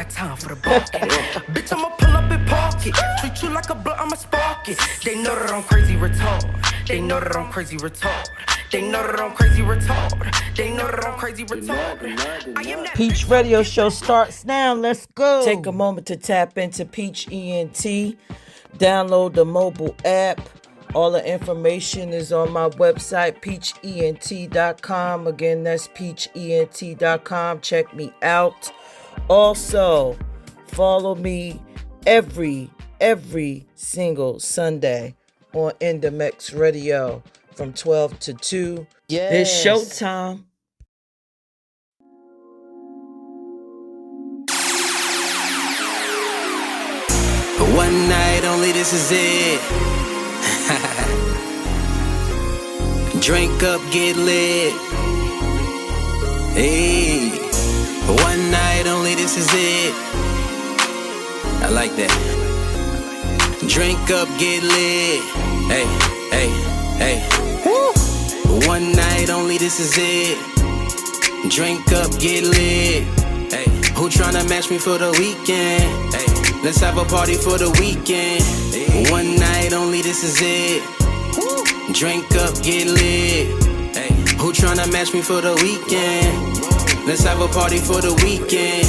got time for the barking. Bitch, I'ma pull up and park it. Treat you like a blunt, I'ma spark it. They know that I'm crazy retard. They know that I'm crazy retard. They know that I'm crazy retard. They know that I'm crazy retard. Peach Radio Show starts now. Let's go. Take a moment to tap into Peach Ent. Download the mobile app. All the information is on my website, peachent.com. Again, that's peachent.com. Check me out. Also, follow me every single Sunday on Indamix Radio from 12 to 2. Yes. It's showtime. One night only, this is it. Drink up, get lit. Hey, one night only, this is it. I like that. Drink up, get lit. Hey, hey, hey. Woo. One night only, this is it. Drink up, get lit. Hey, who tryna match me for the weekend? Hey, let's have a party for the weekend. Hey. One night only, this is it. Drink up, get lit. Hey, who tryna match me for the weekend? Let's have a party for the weekend.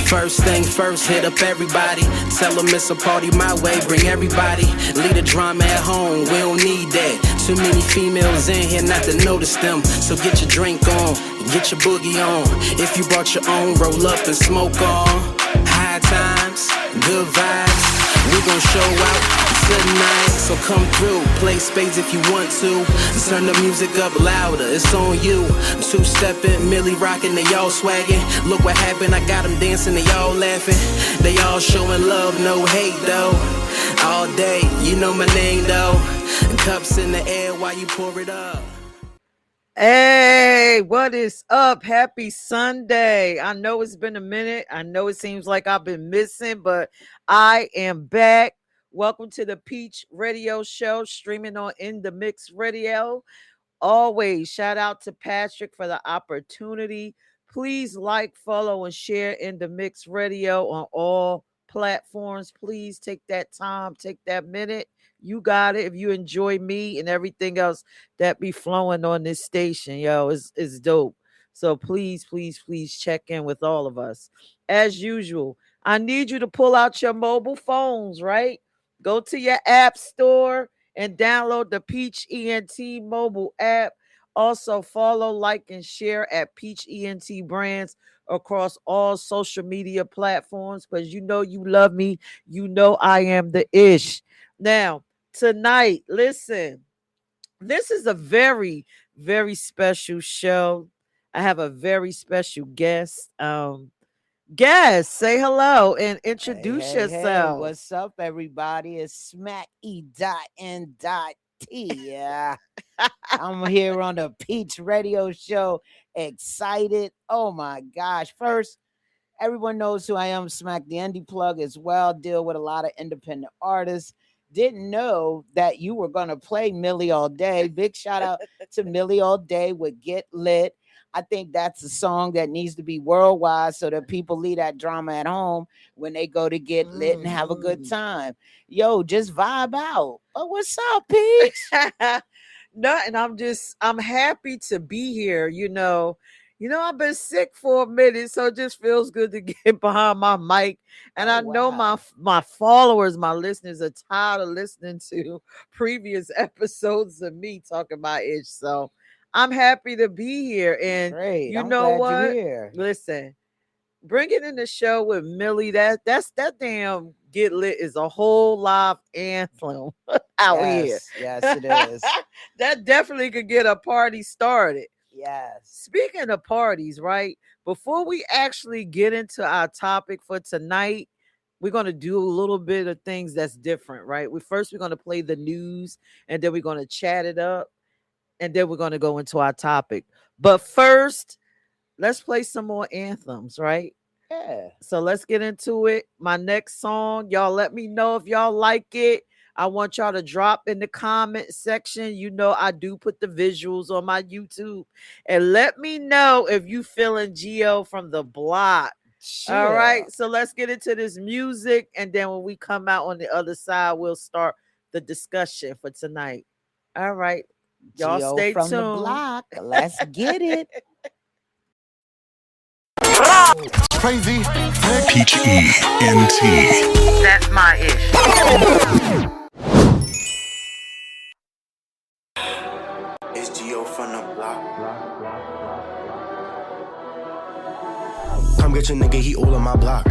First thing first, hit up everybody. Tell them it's a party my way, bring everybody. Leave the drama at home, we don't need that. Too many females in here not to notice them. So get your drink on, get your boogie on. If you brought your own, roll up and smoke on. High times, good vibes. We gon' show out tonight, so come through. Play spades if you want to. Turn the music up louder, it's on you. Two-stepping, Millie rocking, they all swagging. Look what happened, I got them dancing, they all laughing. They all showing love, no hate though. All day, you know my name though. Cups in the air while you pour it up. Hey, what is up? Happy Sunday. I know it's been a minute. I know it seems like I've been missing, but I am back. Welcome to the Peach Radio Show, streaming on Indamix Radio. Always shout out to Patrick for the opportunity. Please like, follow, and share Indamix Radio on all platforms. Please take that time, take that minute. You got it. If you enjoy me and everything else that be flowing on this station, yo, it's dope. So please check in with all of us. As usual, I need you to pull out your mobile phones, right? Go to your app store and download the Peach Ent Mobile App. Also follow, like, and share at Peach Ent Brands across all social media platforms, because you know you love me. You know I am the ish. Now, tonight, listen, this is a very special show. I have a very special guest. Guest, say hello and introduce yourself. Hey, what's up, everybody? It's Smack E.N.T. Yeah, I'm here on the Peach Radio Show. Excited. Oh my gosh. First, everyone knows who I am, Smack the Indie Plug as well. Deal with a lot of independent artists. Didn't know that you were going to play Millie All Day. Big shout out to Millie All Day with Get Lit. I think that's a song that needs to be worldwide so that people leave that drama at home when they go to get lit and have a good time. Yo, just vibe out. Oh, what's up, Peach? Nothing. I'm happy to be here. You know, I've been sick for a minute, so it just feels good to get behind my mic. And I know my followers, my listeners are tired of listening to previous episodes of me talking about it. So I'm happy to be here. And Great. you know what? Listen, bringing in the show with Millie, that damn Get Lit is a whole live anthem out here. Yes, it is. That definitely could get a party started. Yes. Speaking of parties, right? Before we actually get into our topic for tonight, we're going to do a little bit of things that's different, right? We're going to play the news, and then we're going to chat it up, and then we're going to go into our topic. But first, let's play some more anthems, right? Yeah. So let's get into it. My next song, y'all let me know if y'all like it. I want y'all to drop in the comment section. You know I do put the visuals on my YouTube. And let me know if you feeling Geo from the Block. Sure. All right, so let's get into this music, and then when we come out on the other side, we'll start the discussion for tonight. All right, y'all Gio stay from the tuned. block. Let's get it. Crazy. Peach Ent. That's my ish. It's Gio from the block. Come get your nigga, he all on my block.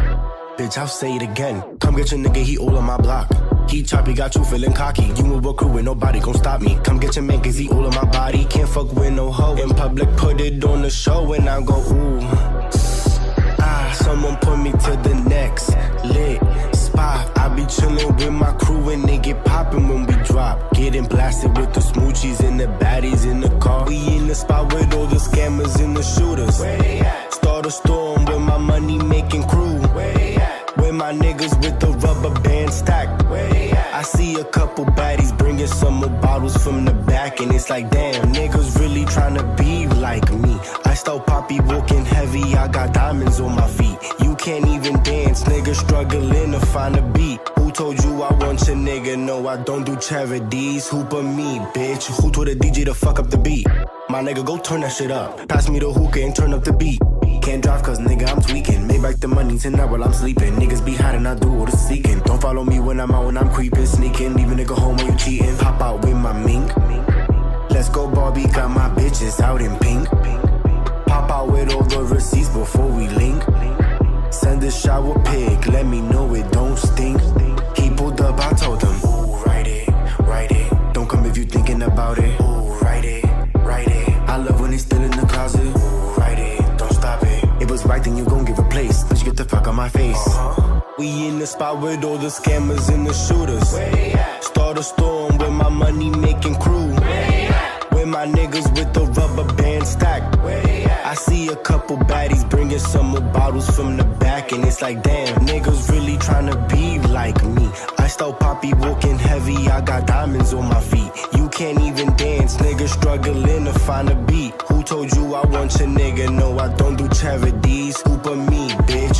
Bitch, I'll say it again. Come get your nigga, he all on my block. He choppy, got you feeling cocky. You move a crew and nobody gon' stop me. Come get your man, cause he all on my body. Can't fuck with no hoe. In public, put it on the show and I go, ooh. Someone put me to the next lit spot. I be chillin' with my crew and they get poppin' when we drop. Getting blasted with the smoochies and the baddies in the car. We in the spot with all the scammers and the shooters. Where they at? Start a storm with my money making crew. Where they at? With my niggas with the rubber band stacked. Where they at? I see a couple baddies bringing some more bottles from the back, and it's like, damn, niggas really tryna be like me. I stole poppy walking heavy, I got diamonds on my feet. You can't even dance, niggas struggling to find a beat. Who told you I want your nigga? No, I don't do charities. Who but me, bitch? Who told the DJ to fuck up the beat? My nigga, go turn that shit up. Pass me the hookah and turn up the beat. Can't drive cause nigga I'm tweaking. Make back the money tonight while I'm sleeping. Niggas be hiding, I do all the seeking. Don't follow me when I'm out, when I'm creeping. Sneaking, leave a nigga home when you cheating. Pop out with my mink. Let's go Barbie, got my bitches out in pink. Pop out with all the receipts before we link. Send a shower pic, let me know it don't stink. He pulled up, I told him, ooh, write it, write it. Don't come if you thinking about it. Ooh, write it, write it. I love when it's still in the closet. Ooh, write it, don't stop it. It was right, then you gon' give a place. But you get the fuck on my face. We in the spot with all the scammers and the shooters. Where they at? Start a storm with my money making crew. Where they at? With my niggas with the rubber band stacked. Where they at? I see a couple baddies bringing some more bottles from the back, and it's like, damn, niggas really tryna be like me. I stole poppy walking heavy, I got diamonds on my feet. You can't even dance, niggas struggling to find a beat. Who told you I want your nigga? No, I don't do charities. Who but me, bitch?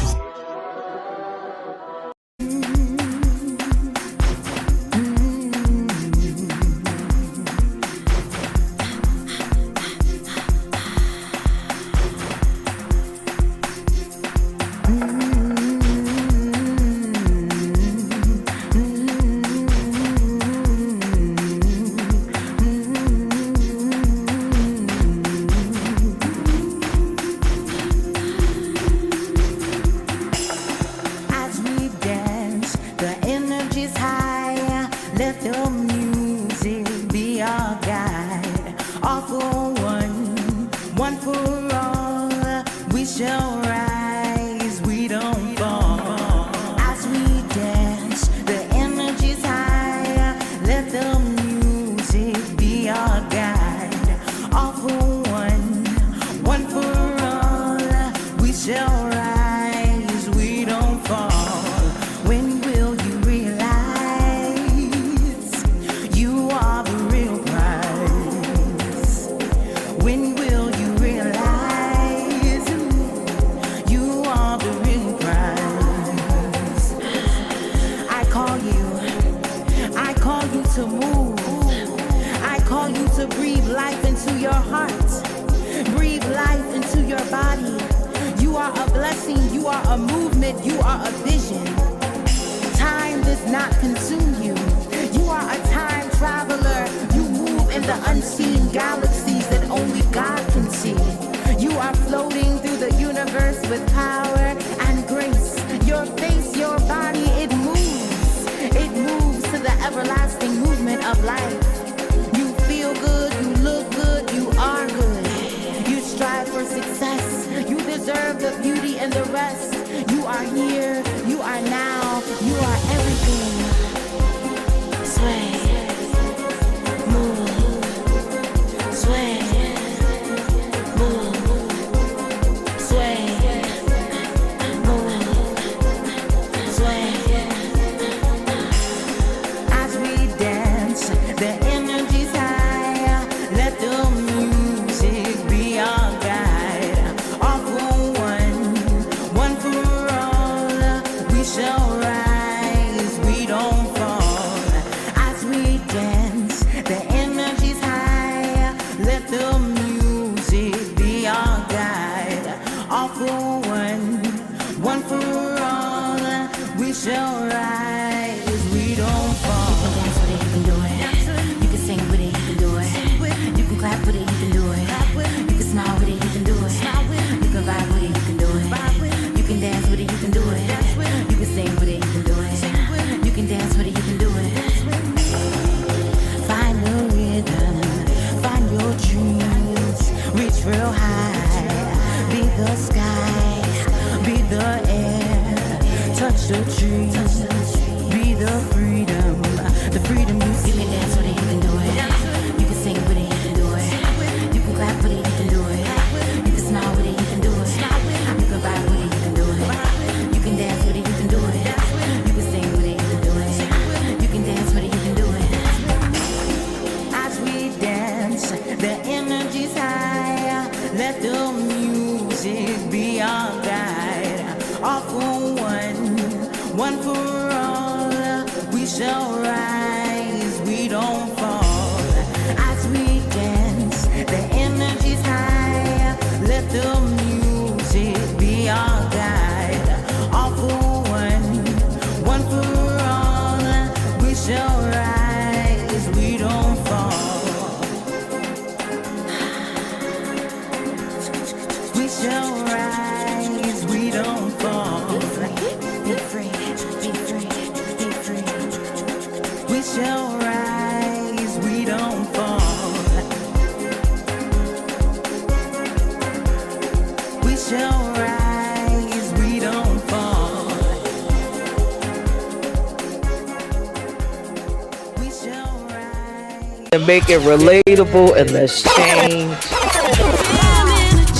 One for shall rise, we don't fall. As we dance, the energy's high. Let the music be our guide. All for one for all. We shall rise, we don't fall. You can dance with it, you can do it. You can sing with it, you can do it. You can clap with it, you can do it. You can smile with it, you can do it. You can vibe with it, you can do it. You can dance with it, you can do it. You can sing with it, you can do it. You can dance with it, you can do it. Find the rhythm, find your dreams, reach real high. Be the sky, be the air, touch the trees, be the freedom you see. You can dance with it, you can do it. You can sing with it, you can do it. You can clap with it, you can do it. You can smile with it, you can do it. You can vibe with it, you can do it. You can dance with it, you can do it. You can sing with it, you can do it. You can dance with it, you can do it. As we dance, the energy's high. Let the music be our guide. All for one for all. We shall rise, we don't fall. As we dance, the energy's high. Let the music be our guide. All for one for all. We shall rise, we don't fall. We shall rise, we don't fall. Be free, be free, be free. We shall rise, we don't fall. We shall rise, we don't fall. We shall rise. And make it relatable, and let's change.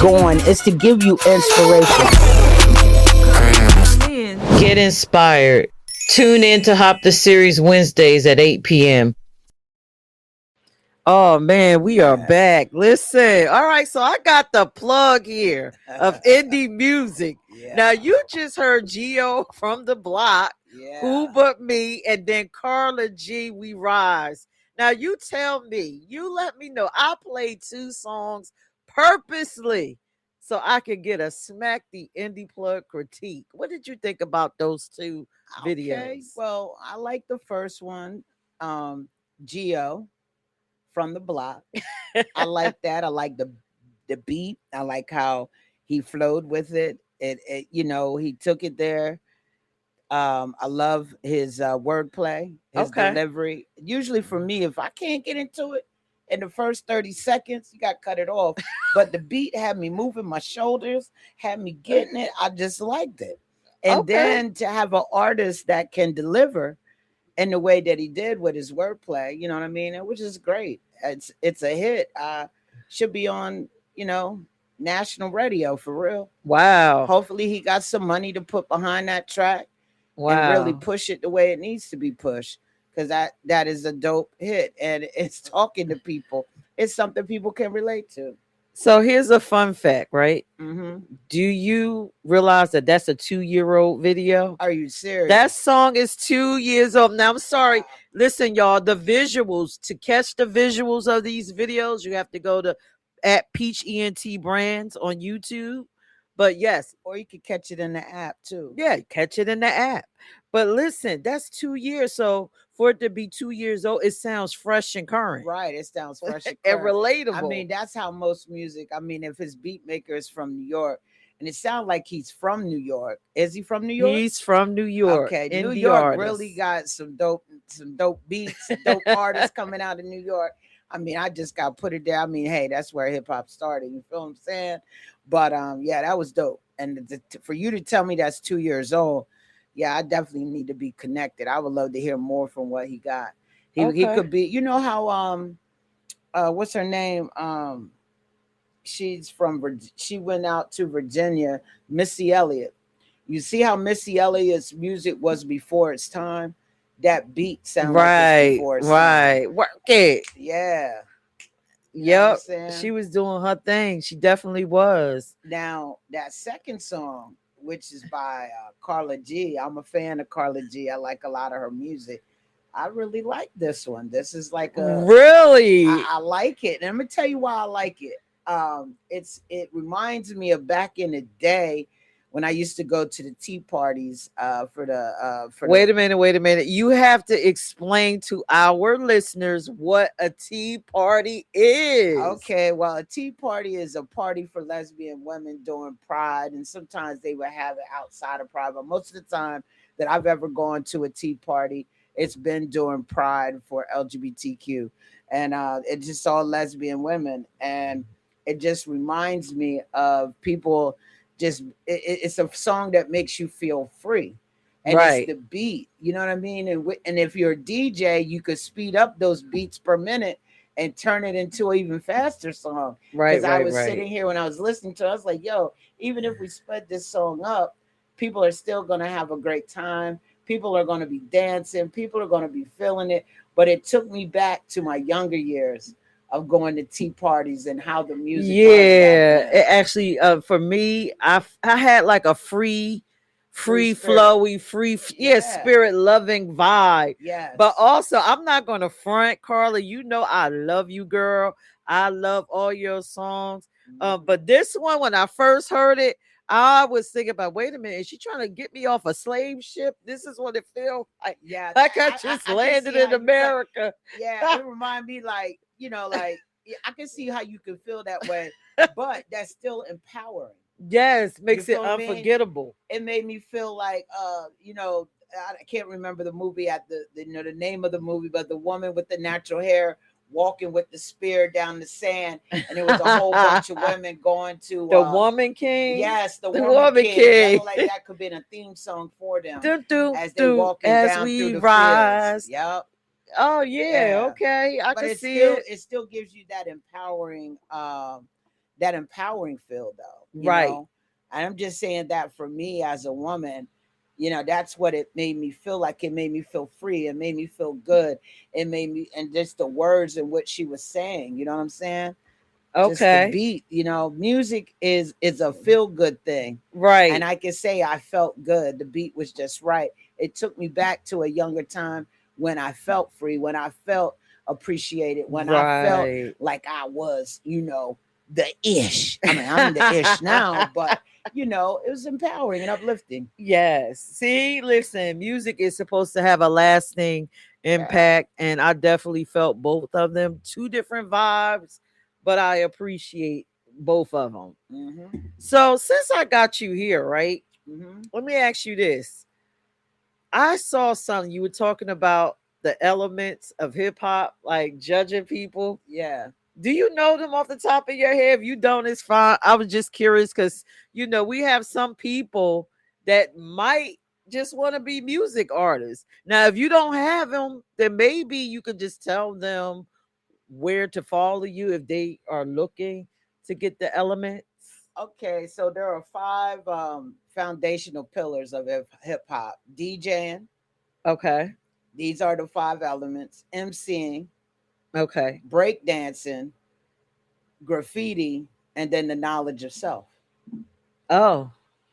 Going is to give you inspiration. Get inspired. Tune in to Hop the Series Wednesdays at 8 p.m. Oh man, we are back. Listen, all right, so I got the plug here of indie music. Yeah. Now you just heard Geo from the block, Yeah. Who But Me, and then Carla G, We Rise. Now you tell me, you let me know. I played 2 songs purposely so I could get a Smack the Indie Plug critique. What did you think about those 2 videos? Okay, well, I like the first one, Geo from the block. I like that. I like the beat. I like how he flowed with it. It you know, he took it there. I love his wordplay, his delivery. Usually for me, if I can't get into it in the first 30 seconds, you got to cut it off. But the beat had me moving my shoulders, had me getting it. I just liked it. And then to have an artist that can deliver in the way that he did with his wordplay, you know what I mean? It was just great. It's a hit. Should be on, you know, national radio for real. Wow. Hopefully he got some money to put behind that track. Wow. And really push it the way it needs to be pushed, because that is a dope hit and it's talking to people. It's something people can relate to. So here's a fun fact, right? Mm-hmm. Do you realize that that's a 2-year-old video? Are you serious? That song is 2 years old. Now, I'm sorry. Listen, y'all, the visuals, to catch the visuals of these videos, you have to go to at Peach Ent Brands on YouTube. But yes, or you could catch it in the app too. Yeah, catch it in the app. But listen, that's 2 years. So for it to be 2 years old, it sounds fresh and current. Right. It sounds fresh and and current. relatable. I mean, that's how most music, I mean, if his beat maker is from New York, and it sounds like he's from New York. Is he from New York? He's from New York. Okay. New Indie York artist. really got some dope beats, some dope artists coming out of New York. I mean, I just got put it there. I mean, hey, that's where hip hop started. You feel what I'm saying? But yeah, that was dope. And for you to tell me that's 2 years old, yeah, I definitely need to be connected. I would love to hear more from what he got. He could be, you know how what's her name? She went out to Virginia, Missy Elliott. You see how Missy Elliott's music was before its time? That beat sounded like it's before its time. Work it. Yeah. Yep. She was doing her thing. She definitely was. Now, that second song which is by Carla G. I'm a fan of Carla G. I like a lot of her music. I really like this one. This is like Really? I like it. And I'm gonna tell you why I like it. It reminds me of back in the day when I used to go to the tea parties Wait a minute, wait a minute. You have to explain to our listeners what a tea party is. Okay, well, a tea party is a party for lesbian women during Pride, and sometimes they would have it outside of Pride, but most of the time that I've ever gone to a tea party, it's been during Pride for LGBTQ, and it's just all lesbian women, and it just reminds me of people. It's a song that makes you feel free, and Right. it's the beat. You know what I mean? And if you're a DJ, you could speed up those beats per minute and turn it into an even faster song. Right, Because I right, was right. sitting here when I was listening to it, I was like, yo, even if we sped this song up, people are still going to have a great time. People are going to be dancing. People are going to be feeling it. But it took me back to my younger years of going to tea parties and how the music was Yeah, back then. it actually for me, I had like a free Free spirit. flowy, Yeah. spirit loving vibe. Yes. But also, I'm not gonna front, Carla. You know I love you, girl. I love all your songs. But this one, when I first heard it, I was thinking about, wait a minute, is she trying to get me off a slave ship? This is what it feels like. Yeah, Like I just can landed see how in you America. yeah, it remind me like, like yeah, I can see how you can feel that way, but that's still empowering. Yes, makes it feel me? unforgettable. It made me feel like I can't remember the movie at the name of the movie, but the woman with the natural hair walking with the spear down the sand, and it was a whole bunch of women going to The Woman King. yes, the The woman, Woman king. King. That looked like that could be a theme song for them Do, do, as they do, walking as down we through the rise. fields. Yep. Oh yeah, Yeah. okay. I But can it see still it. it still gives you that empowering feel though, Right. And I'm just saying that for me as a woman, that's what it made me feel like. It made me feel free. It made me feel good. It made me, and just the words in what she was saying, you know what I'm saying? Just the Okay. beat, music is a feel good thing. Right. And I can say I felt good. The beat was just right. It took me back to a younger time when I felt free, when I felt appreciated, when I felt Right. like I was, the ish. I mean, I'm the ish now, but it was empowering and uplifting. Yes. See, listen, music is supposed to have a lasting Yeah. impact, and I definitely felt both of them. Two different vibes, but I appreciate both of them. Mm-hmm. So, since I got you here, right? Mm-hmm. Let me ask you this. I saw something you were talking about the elements of hip hop, like judging people. Yeah. Do you know them off the top of your head? If you don't, it's fine. I was just curious because we have some people that might just want to be music artists. Now, if you don't have them, then maybe you could just tell them where to follow you if they are looking to get the elements. Okay, so there are 5 foundational pillars of hip hop: DJing. Okay. These are the 5 elements: MCing, Okay. breakdancing, graffiti, and then the knowledge of self. Oh,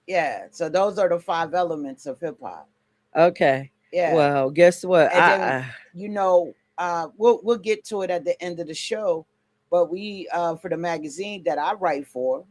Yeah, so those are the 5 elements of hip hop. okay. Yeah, Well, guess what? and then we'll get to it at the end of the show. But we for the magazine that I write for,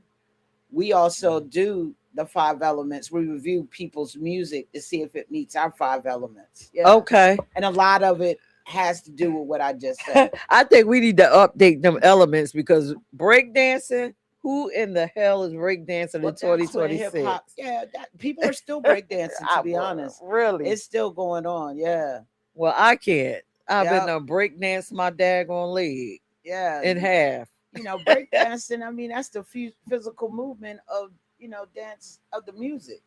we also do the 5 elements. We review people's music to see if it meets our 5 elements. Yeah. Okay. And a lot of it has to do with what I just said. I think we need to update them elements because breakdancing, who in the hell is breakdancing Well, in that's when 2026? hip-hop, yeah, people are still breakdancing, to be honest. Really? It's still going on. Yeah. Well, I can't. I've Yep. been a breakdance my daggone leg Yeah. in half. Breakdancing, I mean, that's the physical movement of, dance of the music.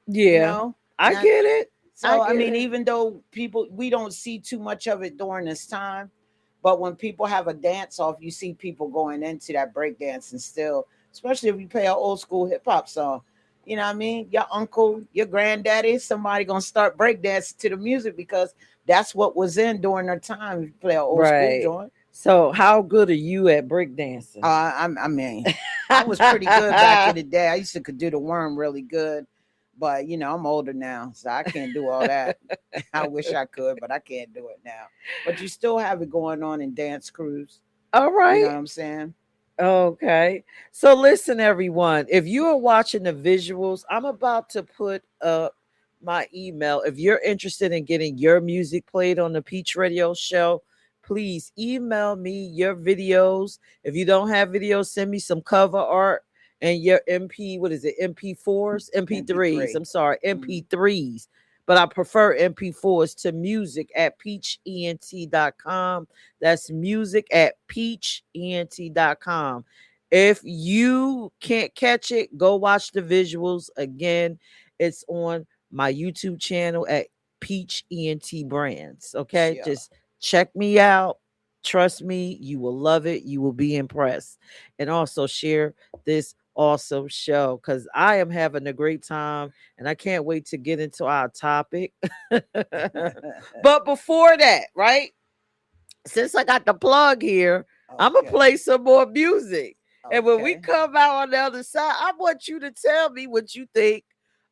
Yeah. I Now- get it. So, I get it. even though we don't see too much of it during this time, but when people have a dance off, you see people going into that breakdancing still, especially if you play an old school hip hop song. You know what I mean? Your uncle, your granddaddy, somebody gonna start breakdancing to the music because that's what was in during their time. If you play an old Right. school joint. So, how good are you at breakdancing? I mean, I was pretty good back in the day. I used to could do the worm really good. But I'm older now, so I can't do all that. I wish I could, but I can't do it now. But you still have it going on in dance crews. All right. You know what I'm saying? Okay. So listen, everyone, if you are watching the visuals, I'm about to put up my email. If you're interested in getting your music played on the Peach Radio Show, please email me your videos. If you don't have videos, send me some cover art and your MP4s, MP3s. I'm sorry, MP3s. But I prefer MP4s to music at peachent.com. That's music at peachent.com. If you can't catch it, go watch the visuals. Again, it's on my YouTube channel at Peach Ent Brands. Okay, Yeah. just check me out. Trust me, you will love it. You will be impressed. And also share this awesome show because I am having a great time and I can't wait to get into our topic. But before that, right? Since I got the plug here, I'm gonna play some more music. And when we come out on the other side, I want you to tell me what you think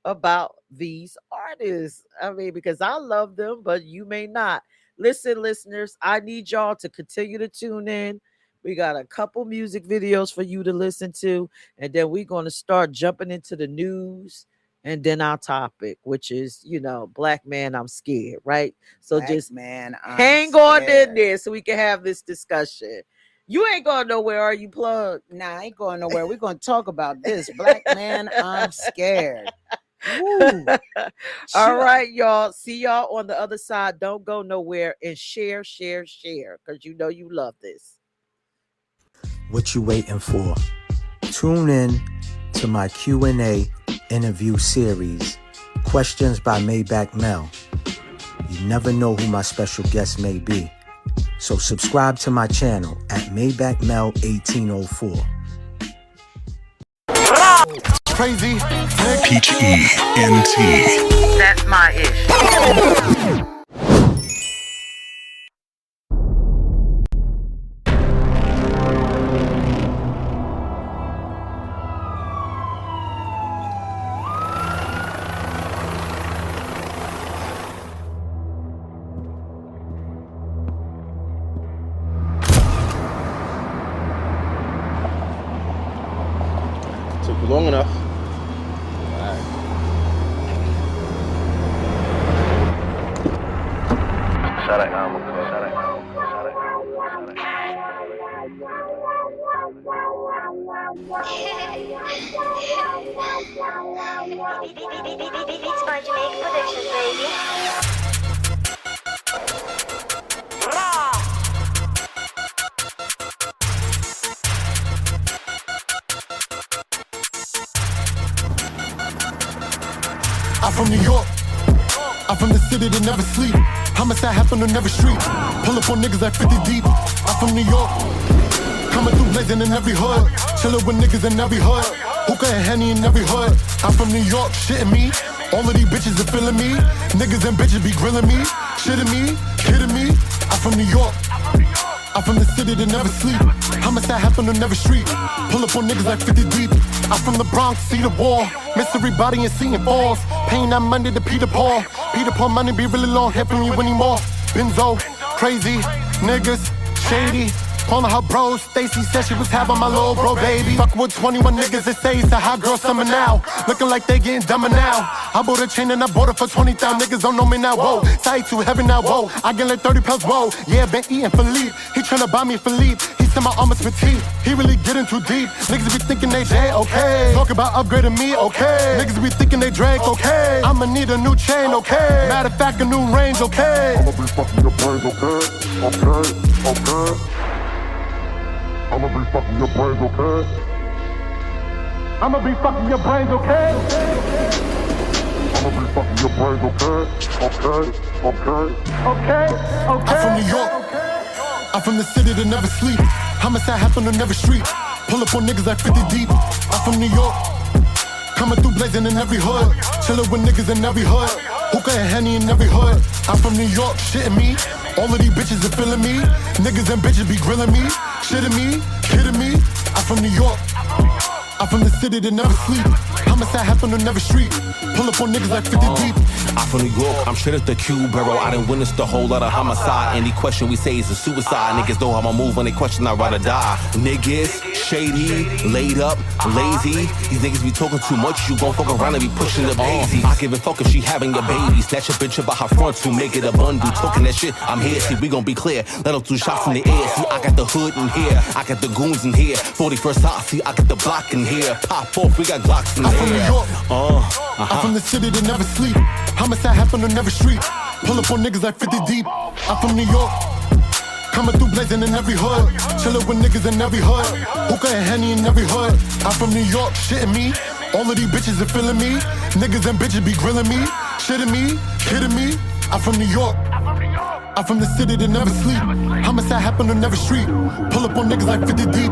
about these artists. I mean, because I love them, but you may not. Listen, listeners, I need y'all to continue to tune in. We got a couple music videos for you to listen to, and then we're going to start jumping into the news and then our topic, which is, Black man, I'm scared, right? So Black just man, hang on in there so we can have this discussion. You ain't going nowhere, are you, Plug? Nah, I ain't going nowhere. We're going to talk about this. Black man, I'm scared. Woo. All right, y'all. See y'all on the other side. Don't go nowhere and share, because you know you love this. What you waiting for? Tune in to my Q&A interview series, Questions by Maybach Mel. You never know who my special guest may be. So subscribe to my channel at Maybach Mel 1804. Crazy. Peach Ent. That's my issue. Took you long enough. Beats by Jamaica Productions, baby. I'm from New York. I'm from the city that never sleep. Homicide happen on every street. Pull up on niggas like 50 deep. I'm from New York. Coming through blazing in every hood. Chillin' with niggas in every hood. Hookah and Henny in every hood. I'm from New York, shitting me. All of these bitches are feeling me. Niggas and bitches be grilling me. Shitting me, kidding me. I'm from New York. I'm from the city that never sleep. Homicide happen on every street. Pull up on niggas like 50 deep. I'm from the Bronx, see the wall. Miss everybody and seeing falls. Paying that money to Peter Paul. Peter Paul money be really long hair from you when he more. Benzo, crazy, niggas, shady. Calling her bros, Stacy said she was having my little bro baby. Fucking with 21 niggas that say it's a hot girl summer now. Looking like they getting dumber now. I bought a chain and I bought it for 20,000. Niggas don't know me now, whoa. Sight too heavy now, whoa. I get like 30 pounds, whoa. Yeah, been eating Philippe. He tryna buy me Philippe. He said my arm is petite. He really getting too deep. Niggas be thinking they J, okay. Talk about upgrading me, okay. Niggas be thinking they Drake, okay. I'ma need a new chain, okay. Matter of fact, a new range, okay. I'ma be fucking your brains, okay. I'ma be fucking your brains, okay? I'ma be fucking your brains, okay? I'ma be fucking your brains, okay? I'm from New York. I'm from the city that never sleep. Homicide happen on every street. Pull up on niggas like 50 deep. I'm from New York. Coming through blazing in every hood. Chillin' with niggas in every hood. Hookah and Henny in every hood. I'm from New York, shitting me. All of these bitches are feeling me. Niggas and bitches be grilling me. Shitting me, kidding me. I'm from New York. I'm from the city that never sleep. Homicide happened on every street. Pull up on niggas like 50 deep. I'm from New York, I'm straight at the Q Borough. I done witnessed a whole lot of homicide. Any question we say is a suicide. Niggas know how I move when they question, I'd rather die. Niggas, shady, laid up, lazy. These niggas be talking too much, you gon' fuck around and be pushing the daisies. I give a fuck if she having your baby. Snatch a bitch about her front to make it a bundle. Talking that shit, I'm here, see, we gon' be clear. Let them do shots in the air. See, I got the hood in here, I got the goons in here. 41st hot, see, I got the block in here. Pop off, we got Glocks in I'm here. from New York. I'm from the city that never sleep. Homicide happen on every street. Pull up on niggas like 50 deep. I'm from New York. Coming through blazing in every hood. Chillin' with niggas in every hood. Hookah and Henny in every hood. I'm from New York, shitting me. All of these bitches are feeling me. Niggas and bitches be grilling me. Shitting me, kidding me. I'm from New York. I'm from the city that never sleep. Homicide happen on every street. Pull up on niggas like 50 deep.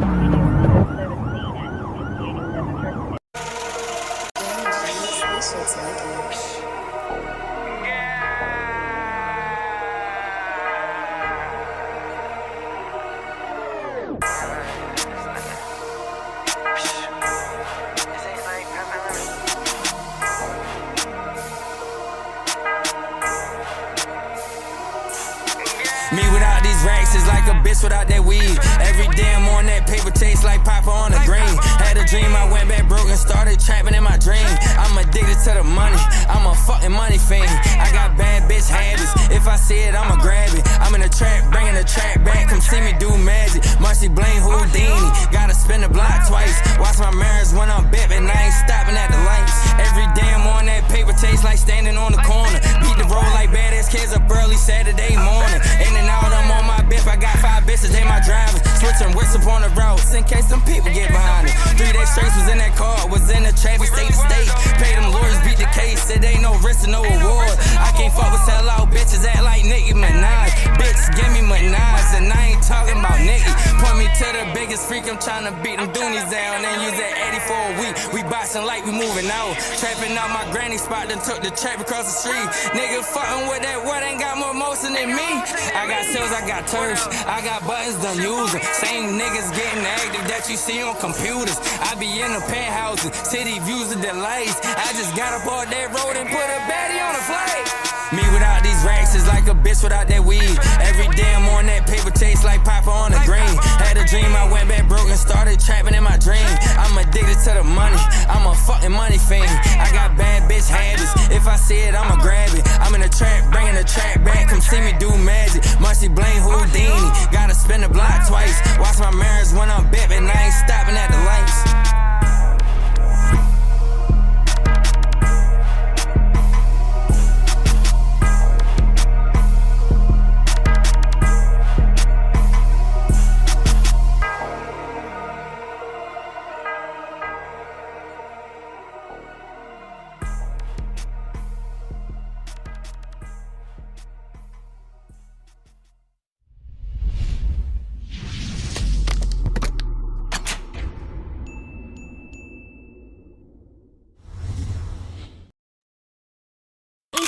Me without these racks is like a bitch without that weed. Every damn on that paper tastes like Papa on the green. Had a dream, I went back broke and started trapping in my dream. I'm addicted to the money, I'm a fucking money fiend. I got bad bitch habits, if I see it, I'ma grab it. I'm in the trap, bringing the trap back, come see me do magic. Marcy Blaine Houdini, gotta spin the block twice. Watch my mirrors when I'm bipping, I ain't stopping at the lights. Every damn on that paper tastes like standing on the corner. Beat the road like badass kids up early Saturday morning. In and out, I'm on my bip, I got 5 bitches, they my drivers. Switching whips up on the routes in case some people get behind it. 3 days straight was in that car, was in the traffic state to state. Paid them lawyers, beat the case, said ain't no risk and no reward. I can't fuck with sell-out bitches, act like Nicki Minaj. Bitch, give me Minaj, and I ain't talking about Nicki. Point me to the biggest freak, I'm trying to beat them Doonies down. Then use that 80 for a week, we boxing like we moving out. Trapping out my granny spot, then took the trap across the street. Nigga fucking with that what ain't got more motion than me. I got sales, I got turfs, I got buttons done using. Same niggas getting active that you see on computers. I be in the penthouses, city views and delays. I just got up all that road and put a baddie on the flight. Me without these racks is like a bitch without that weed. Every damn on that paper tastes like Papa on the green. Had a dream, I went back broke and started trapping in my dream. I'm addicted to the money, I'm a fucking money fiend. I got bad bitch habits, if I see it, I'ma grab it. I'm in the trap, bringing the trap back, come see me do magic. Marcy Blaine Houdini, gotta spin the block twice. Watch my mirrors when I'm bipping, I ain't stopping at the lights.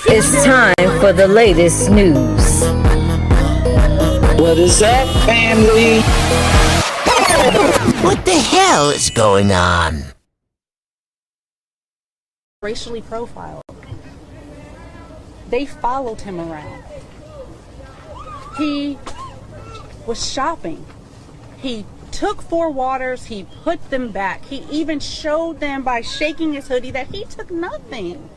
It's time for the latest news. What is up, family? What the hell is going on? Racially profiled. They followed him around. He was shopping. He took 4 waters, he put them back. He even showed them by shaking his hoodie that he took nothing.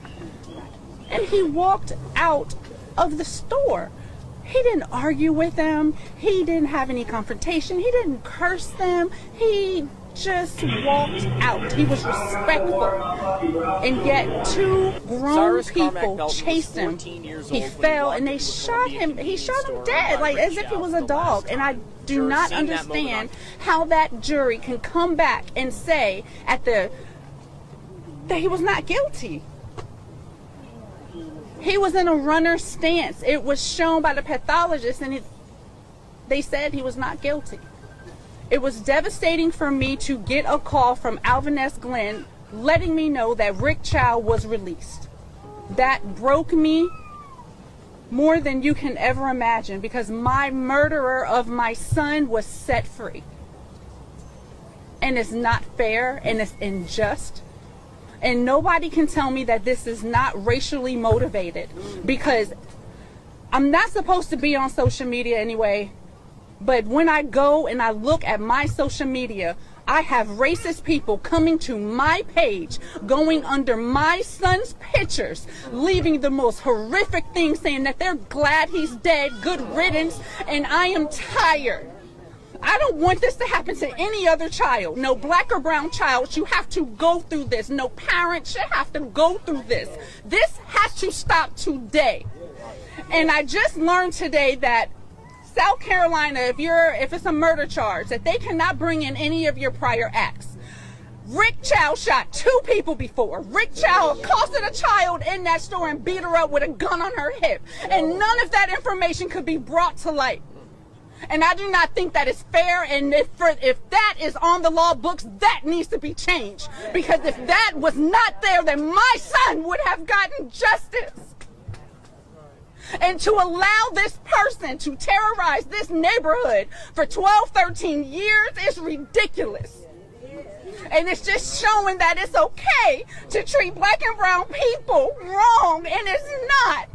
And he walked out of the store. He didn't argue with them. He didn't have any confrontation. He didn't curse them. He just walked out. He was respectful. And yet 2 grown people chased him. He fell and they shot him. He shot him dead, like as if he was a dog. And I do not understand how that jury can come back and say that he was not guilty. He was in a runner's stance. It was shown by the pathologist, and they said he was not guilty. It was devastating for me to get a call from Alvin S. Glenn letting me know that Rick Chow was released. That broke me more than you can ever imagine, because my murderer of my son was set free. And it's not fair, and it's unjust. And nobody can tell me that this is not racially motivated, because I'm not supposed to be on social media anyway. But when I go and I look at my social media, I have racist people coming to my page, going under my son's pictures, leaving the most horrific things, saying that they're glad he's dead, good riddance, and I am tired. I don't want this to happen to any other child. No black or brown child should have to go through this. No parent should have to go through this. This has to stop today. And I just learned today that South Carolina, if it's a murder charge, that they cannot bring in any of your prior acts. Rick Chow shot 2 people before. Rick Chow accosted a child in that store and beat her up with a gun on her hip. And none of that information could be brought to light. And I do not think that is fair. And if that is on the law books, that needs to be changed. Because if that was not there, then my son would have gotten justice. And to allow this person to terrorize this neighborhood for 12, 13 years is ridiculous. And it's just showing that it's okay to treat black and brown people wrong, and it's not.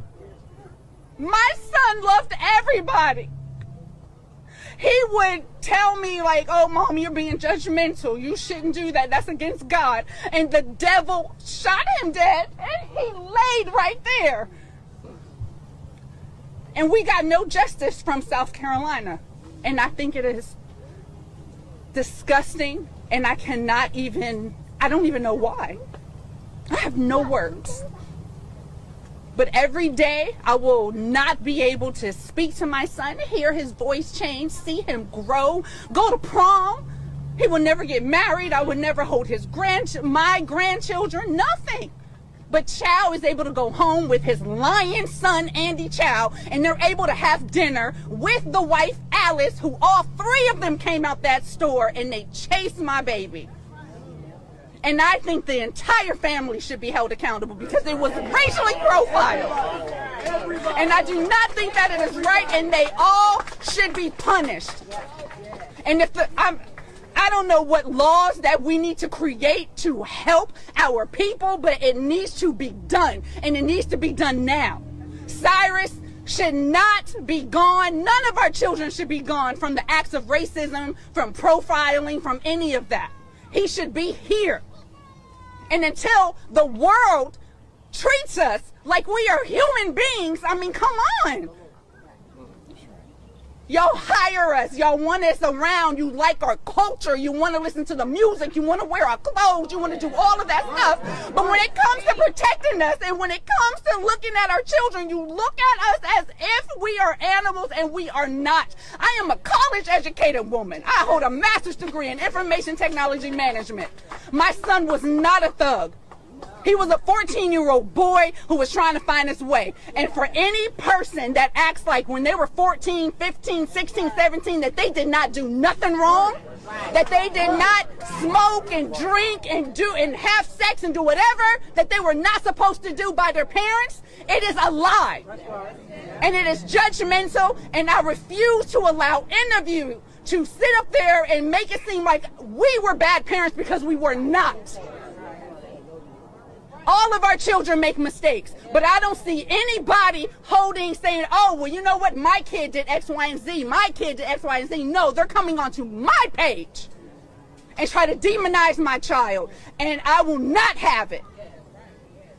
My son loved everybody. He would tell me like, oh, Mom, you're being judgmental. You shouldn't do that. That's against God. And the devil shot him dead, and he laid right there. And we got no justice from South Carolina. And I think it is disgusting, and I don't even know why. I have no words. But every day I will not be able to speak to my son, hear his voice change, see him grow, go to prom. He will never get married. I would never hold my grandchildren, nothing. But Chow is able to go home with his lion son, Andy Chow, and they're able to have dinner with the wife, Alice, who all 3 of them came out that store, and they chased my baby. And I think the entire family should be held accountable because it was racially profiled. And I do not think that it is right, and they all should be punished. And I don't know what laws that we need to create to help our people, but it needs to be done, and it needs to be done now. Cyrus should not be gone. None of our children should be gone from the acts of racism, from profiling, from any of that. He should be here. And until the world treats us like we are human beings, I mean, come on. Y'all hire us. Y'all want us around. You like our culture. You want to listen to the music. You want to wear our clothes. You want to do all of that stuff. But when it comes to protecting us, and when it comes to looking at our children, you look at us as if we are animals, and we are not. I am a college-educated woman. I hold a master's degree in information technology management. My son was not a thug. He was a 14-year-old boy who was trying to find his way. And for any person that acts like when they were 14, 15, 16, 17, that they did not do nothing wrong, that they did not smoke and drink and have sex and do whatever that they were not supposed to do by their parents, it is a lie. And it is judgmental, and I refuse to allow any of you to sit up there and make it seem like we were bad parents, because we were not. All of our children make mistakes, but I don't see anybody saying, oh, well, you know what? My kid did X, Y, and Z. My kid did X, Y, and Z. No, they're coming onto my page and try to demonize my child, and I will not have it.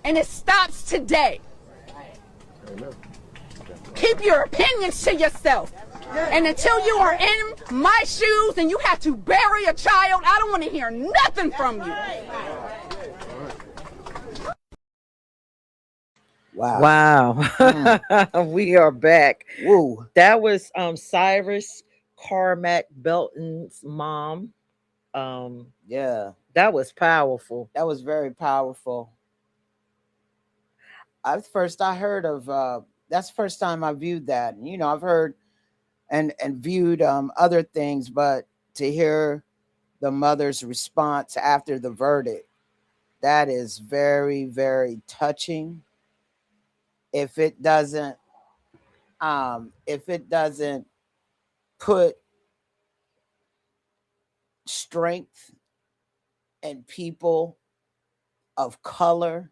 And it stops today. Keep your opinions to yourself. And until you are in my shoes and you have to bury a child, I don't want to hear nothing from you. Wow. We are back. Woo. That was Cyrus Carmack Belton's mom. Yeah. That was powerful. That was very powerful. That's the first time I viewed that. You know, I've heard and viewed other things, but to hear the mother's response after the verdict, that is very, very touching. If it doesn't put strength in people of color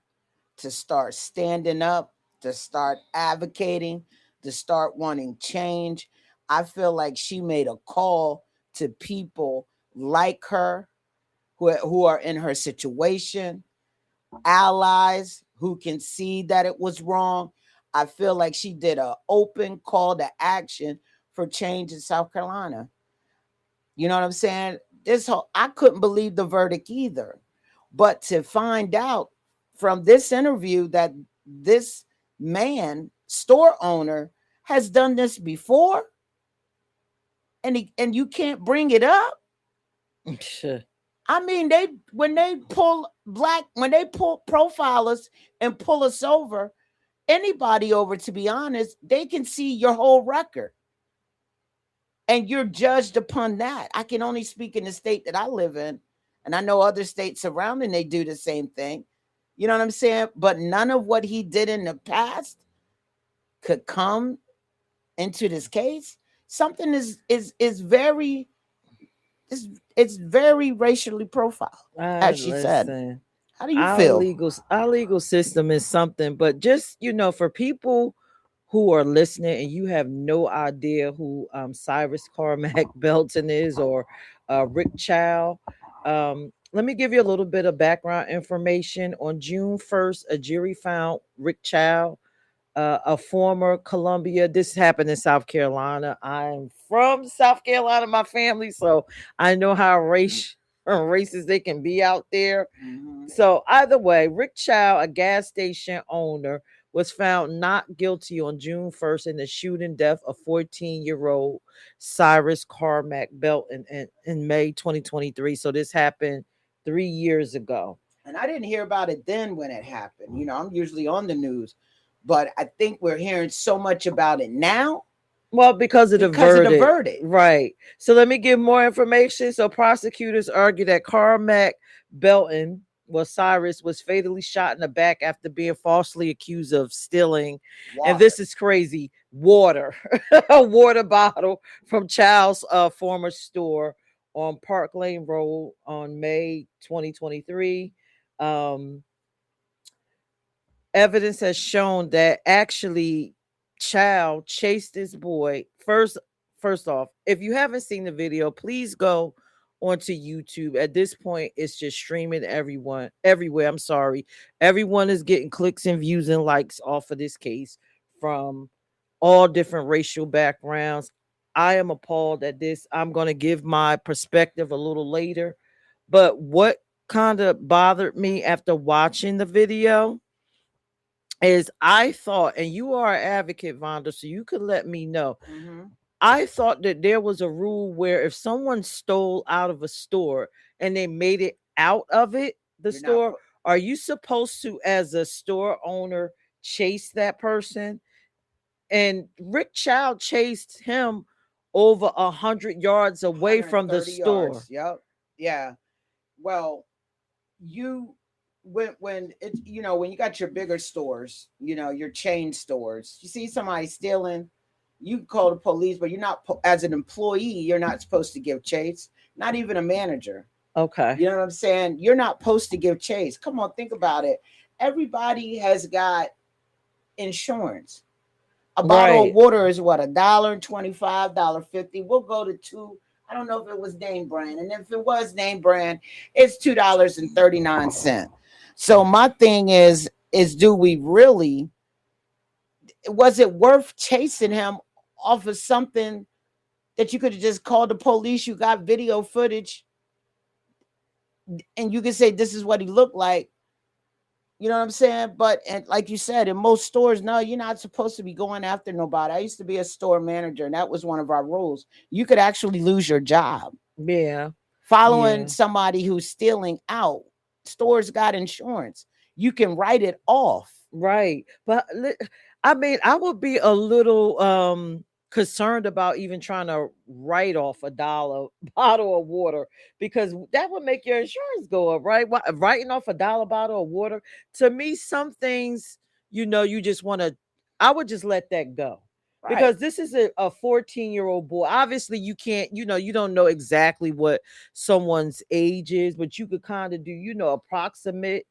to start standing up, to start advocating, to start wanting change. I feel like she made a call to people like her who are in her situation, allies who can see that it was wrong. I feel like she did an open call to action for change in South Carolina. You know what I'm saying? I couldn't believe the verdict either. But to find out from this interview that this man, store owner, has done this before, and you can't bring it up. I mean, when they pull profilers and pull us over, anybody over, to be honest, they can see your whole record. And you're judged upon that. I can only speak in the state that I live in. And I know other states surrounding, they do the same thing. You know what I'm saying? But none of what he did in the past could come into this case. Something is very it's very racially profiled, as she said. How do you feel? Our legal system is something, but just, for people who are listening and you have no idea who Cyrus Carmack Belton is, or Rick Chow, let me give you a little bit of background information. On June 1st, a jury found Rick Chow, a former Columbia. This happened in South Carolina. I'm from South Carolina, my family, so I know how racist they can be out there. So either way, Rick Chow, a gas station owner, was found not guilty on June 1st in the shooting death of 14-year-old Cyrus Carmack Belton in May 2023. So this happened 3 years ago. And I didn't hear about it then when it happened. I'm usually on the news, but I think we're hearing so much about it now. Well, because of the verdict. Right. So let me give more information. So prosecutors argue that Carmack Belton, Cyrus, was fatally shot in the back after being falsely accused of stealing, and this is crazy, water, a water bottle from Child's former store on Park Lane Road on May 2023. Evidence has shown that actually Child chased this boy. First off, if you haven't seen the video, please go onto YouTube. At this point, it's just streaming everywhere. I'm sorry. Everyone is getting clicks and views and likes off of this case from all different racial backgrounds. I am appalled at this. I'm going to give my perspective a little later. But what kind of bothered me after watching the video is I thought, and you are an advocate, Vonda, so you could let me know. I thought that there was a rule where if someone stole out of a store and they made it out of the store, are you supposed to, as a store owner, chase that person? And Rick Child chased him over 100 yards away from the store. Yards. Yep. Yeah. Well, when it's when you got your bigger stores, your chain stores, you see somebody stealing, you call the police, but you're not, as an employee, you're not supposed to give chase. Not even a manager. Okay. You know what I'm saying? You're not supposed to give chase. Come on, think about it. Everybody has got insurance. A bottle of water is what, $1.25, $1.50. We'll go to $2. I don't know if it was name brand. And if it was name brand, it's $2.39. So my thing is do we really, was it worth chasing him off of something that you could have just called the police? You got video footage and you could say this is what he looked like. You know what I'm saying? But and like you said, in most stores, no, you're not supposed to be going after nobody. I used to be a store manager, and that was one of our rules. You could actually lose your job. Yeah. Following somebody who's stealing out. Stores got insurance. You can write it off. Right. But I mean, I would be a little concerned about even trying to write off $1 bottle of water, because that would make your insurance go up, right? Writing off $1 bottle of water, to me, some things, you just want to, I would just let that go. Right. Because this is a 14-year-old boy. Obviously, you can't, you don't know exactly what someone's age is, but you could kind of do, approximate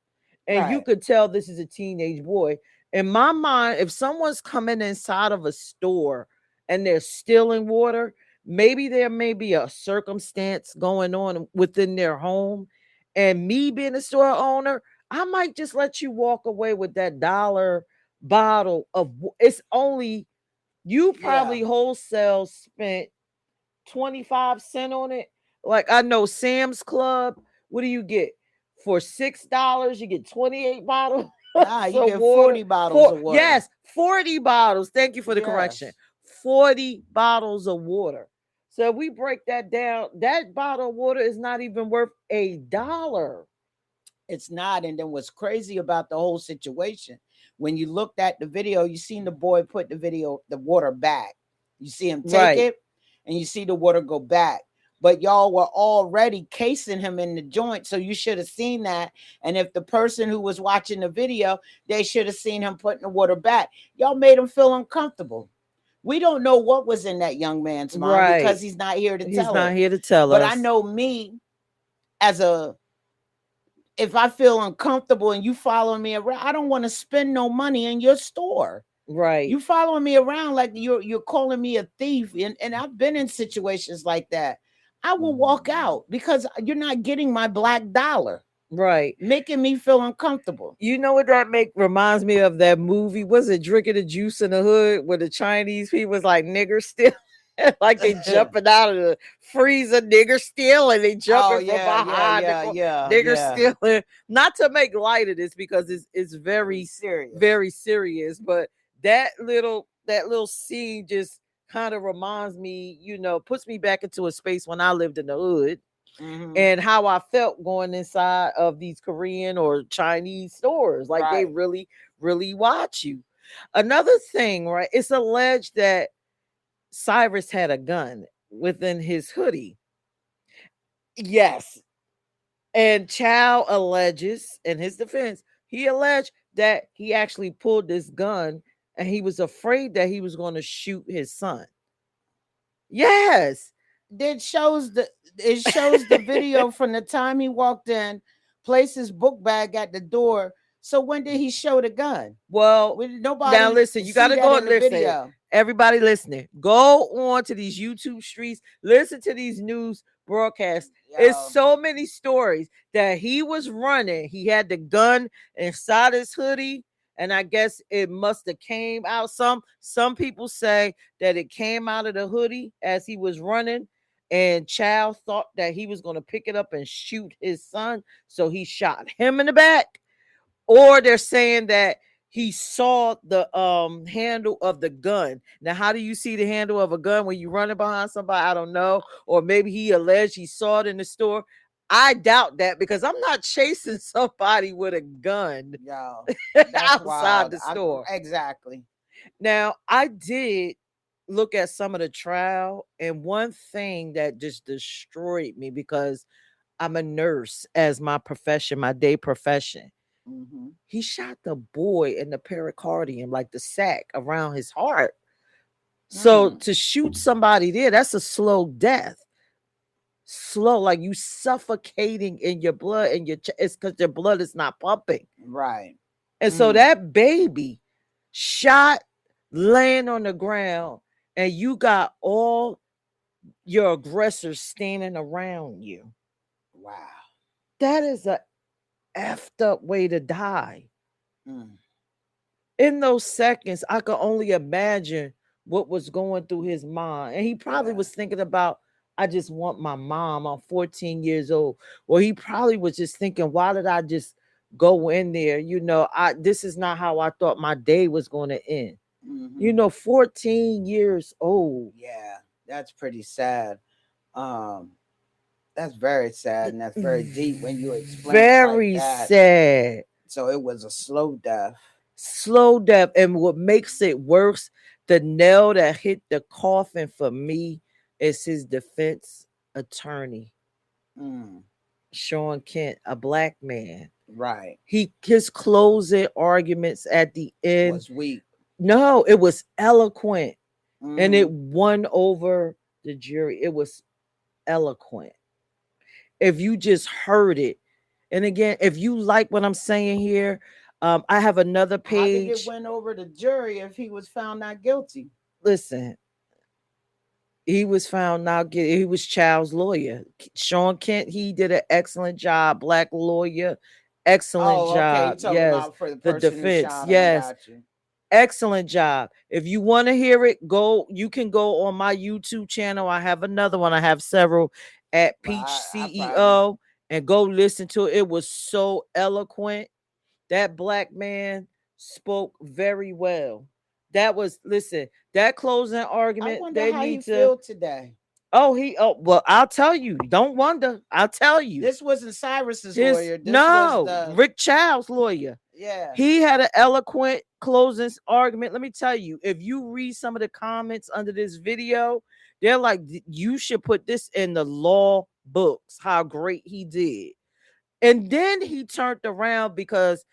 and you could tell this is a teenage boy. In my mind, if someone's coming inside of a store and they're stealing water, maybe there may be a circumstance going on within their home. And me being a store owner, I might just let you walk away with that dollar bottle of it's only you probably wholesale spent 25 cents on it. Like I know Sam's Club, what do you get? For $6, you get 28 bottles. Nah, you get 40 bottles of water. Yes, 40 bottles. Thank you for the correction. 40 bottles of water. So we break that down. That bottle of water is not even worth $1. It's not. And then what's crazy about the whole situation, when you looked at the video, you seen the boy put the water back. You see him take it and you see the water go back. But y'all were already casing him in the joint. So you should have seen that. And if the person who was watching the video, they should have seen him putting the water back. Y'all made him feel uncomfortable. We don't know what was in that young man's mind because he's not here to tell us. He's not here to tell us. But I know me if I feel uncomfortable and you following me around, I don't want to spend no money in your store. Right. You following me around like you're calling me a thief. And I've been in situations like that. I will walk out because you're not getting my black dollar. Right. Making me feel uncomfortable. You know what that reminds me of? That movie, was it Drinking the Juice in the Hood, where the Chinese people was like nigger still like they jumping out of the freezer, nigger still, and they jumping from behind nigger stealing. Not to make light of this because it's very serious, but that little scene just kind of reminds me, puts me back into a space when I lived in the hood. Mm-hmm. And how I felt going inside of these Korean or Chinese stores. Like they really, really watch you. Another thing, right? It's alleged that Cyrus had a gun within his hoodie. Yes. And Chow alleges, in his defense, he alleged that he actually pulled this gun and he was afraid that he was going to shoot his son. Yes. It shows the video from the time he walked in, placed his book bag at the door. So when did he show the gun? Well, nobody. Now listen, you got to go and listen. Video. Everybody listening, go on to these YouTube streets, listen to these news broadcasts. It's so many stories that he was running. He had the gun inside his hoodie. And I guess it must have came out. Some people say that it came out of the hoodie as he was running. And Chow thought that he was going to pick it up and shoot his son. So he shot him in the back. Or they're saying that he saw the handle of the gun. Now, how do you see the handle of a gun when you're running behind somebody? I don't know. Or maybe he alleged he saw it in the store. I doubt that because I'm not chasing somebody with a gun outside the store. Exactly. Now, I did look at some of the trial, and one thing that just destroyed me, because I'm a nurse as my profession, my day profession. Mm-hmm. He shot the boy in the pericardium, like the sac around his heart. So to shoot somebody there, that's a slow death. Slow, like you suffocating in your blood, and it's because your blood is not pumping. Right. And so that baby shot, laying on the ground, and you got all your aggressors standing around you. Wow. That is a effed up way to die. In those seconds, I could only imagine what was going through his mind. And he probably was thinking about, I just want my mom. I'm 14 years old. Or he probably was just thinking, why did I just go in there? This is not how I thought my day was going to end. 14 years old. Yeah, that's pretty sad. That's very sad, and that's very deep when you explain. Very sad. So it was a slow death. Slow death. And what makes it worse, the nail that hit the coffin for me is his defense attorney. Sean Kent, a black man. Right. His closing arguments at the end was weak. No, it was eloquent. And it won over the jury. It was eloquent. If you just heard it, And again, if you like what I'm saying here, I have another How did it page. went over the jury if he was found not guilty? Listen, he was found not guilty. He was Child's lawyer. Sean Kent, he did an excellent job. Black lawyer, excellent Oh, okay. You job. talking Yes. about for the The person who defense. shot him? I Yes. got you. Excellent job. If you want to hear it, you can go on my YouTube channel. I have another one. I have several at But Peach I CEO and go listen to it. It was so eloquent. That black man spoke very well. That was listen, that closing I argument, wonder they how he need to feel today. well, I'll tell you. Don't wonder. I'll tell you. This wasn't Cyrus's lawyer. This No, was the Rick Child's lawyer. yeah. He had an eloquent closing argument. Let me tell you, if you read some of the comments under this video, they're like, you should put this in the law books, how great he did. And then he turned around because,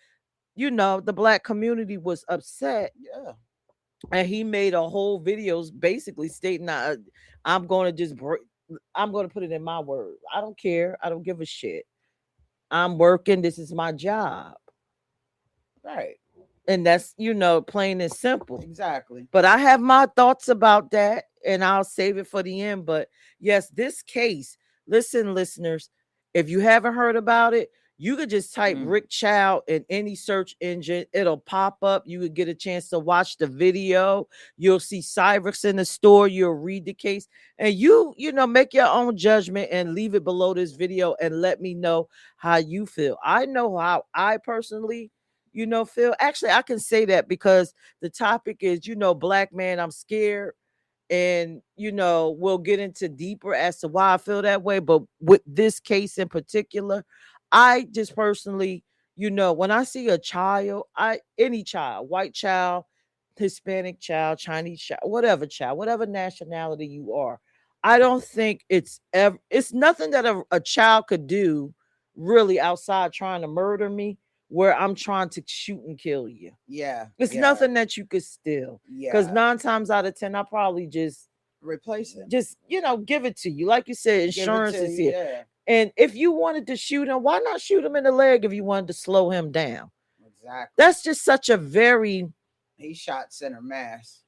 the black community was upset. Yeah. And he made a whole videos basically stating, I'm going to I'm going to put it in my word. I don't care. I don't give a shit. I'm working. This is my job. Right. And that's, plain and simple. Exactly. But I have my thoughts about that and I'll save it for the end. But yes, this case, listen, listeners, if you haven't heard about it, you could just type Rick Child in any search engine. It'll pop up. You could get a chance to watch the video. You'll see Cyrus in the store. You'll read the case and make your own judgment and leave it below this video and let me know how you feel. I know how I personally Phil. Actually, I can say that because the topic is, black man, I'm scared. And, we'll get into deeper as to why I feel that way. But with this case in particular, I just personally, when I see a child, any child, white child, Hispanic child, Chinese child, whatever nationality you are, I don't think it's nothing that a child could do really outside trying to murder me where I'm trying to shoot and kill you. Yeah. It's nothing that you could steal. Yeah. Because 9 times out of 10, I probably just replace it. Just, give it to you. Like you said, insurance is here. Yeah. And if you wanted to shoot him, why not shoot him in the leg if you wanted to slow him down? Exactly. That's just such a very... He shot center mass.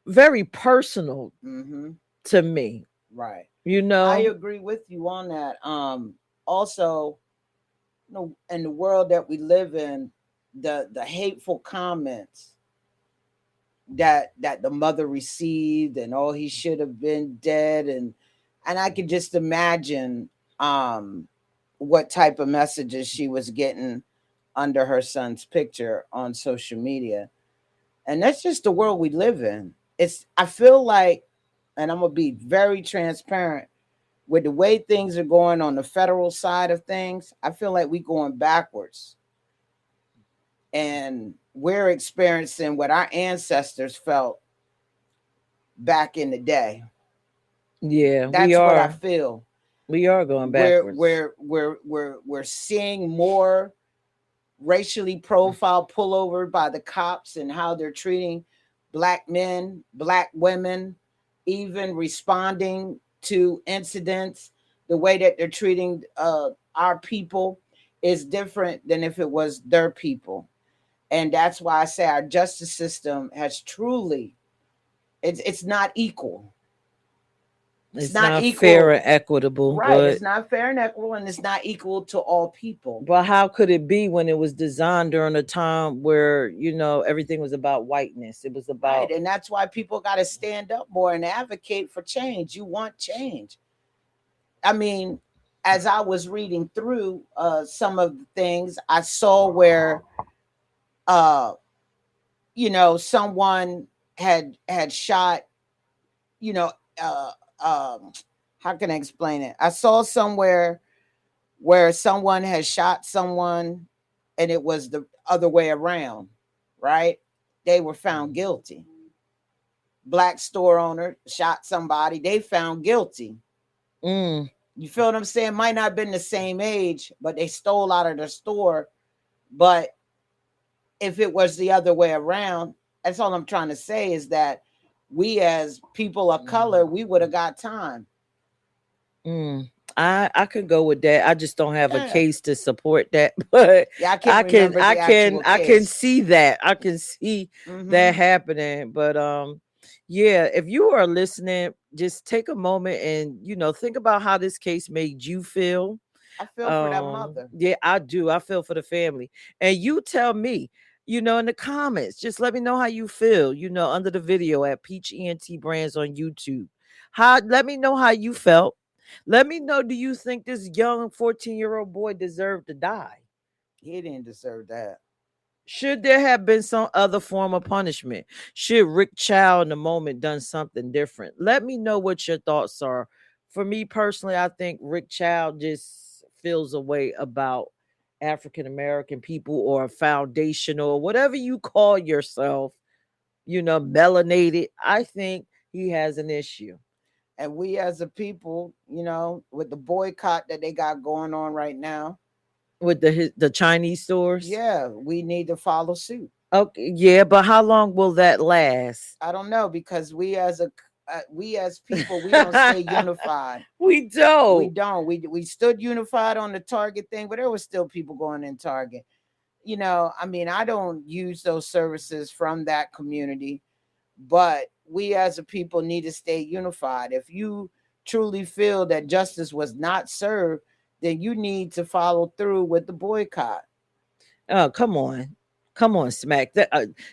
Very personal to me. Right. I agree with you on that. Also, in the world that we live in, the hateful comments that the mother received and he should have been dead and I could just imagine what type of messages she was getting under her son's picture on social media. And that's just the world we live in. I feel like, and I'm gonna be very transparent, with the way things are going on the federal side of things, I feel like we're going backwards. And we're experiencing what our ancestors felt back in the day. Yeah, that's what I feel. We are going backwards. We're seeing more racially profiled pullover by the cops and how they're treating black men, black women, even responding to incidents. The way that they're treating our people is different than if it was their people. And that's why I say our justice system has truly, it's not equal. It's not equal. Fair and equitable. Right. It's not fair and equitable, and it's not equal to all people. But how could it be when it was designed during a time where, everything was about whiteness? It was about... Right. And that's why people got to stand up more and advocate for change. You want change. I mean, as I was reading through some of the things, I saw where, someone had shot, how can I explain it? I saw somewhere where someone had shot someone and it was the other way around, right? They were found guilty. Black store owner shot somebody, they found guilty. You feel what I'm saying? Might not have been the same age, but they stole out of the store. But if it was the other way around, that's all I'm trying to say is that we as people of color, we would have got time. I can go with that. I just don't have a Yeah. case to support that, but Yeah, I can't remember the actual I can case. see that. I can see that happening. But yeah, if you are listening, just take a moment and think about how this case made you feel. I feel for that mother. Yeah, I do. I feel for the family. And you tell me, in the comments, just let me know how you feel, under the video at Peach Ent Brands on YouTube. Let me know how you felt. Let me know, do you think this young 14-year-old boy deserved to die? He didn't deserve that. Should there have been some other form of punishment? Should Rick Chow in the moment done something different? Let me know what your thoughts are. For me personally, I think Rick Chow just feels a way about African American people, or foundational, whatever you call yourself, melanated. I think he has an issue. And we as a people, with the boycott that they got going on right now, with the Chinese stores, yeah, we need to follow suit. Okay, yeah, but how long will that last? I don't know, because we as people, we don't stay unified. We don't. We don't. We stood unified on the Target thing, but there was still people going in Target. I mean, I don't use those services from that community, but we as a people need to stay unified. If you truly feel that justice was not served, then you need to follow through with the boycott. Oh, come on, Smack.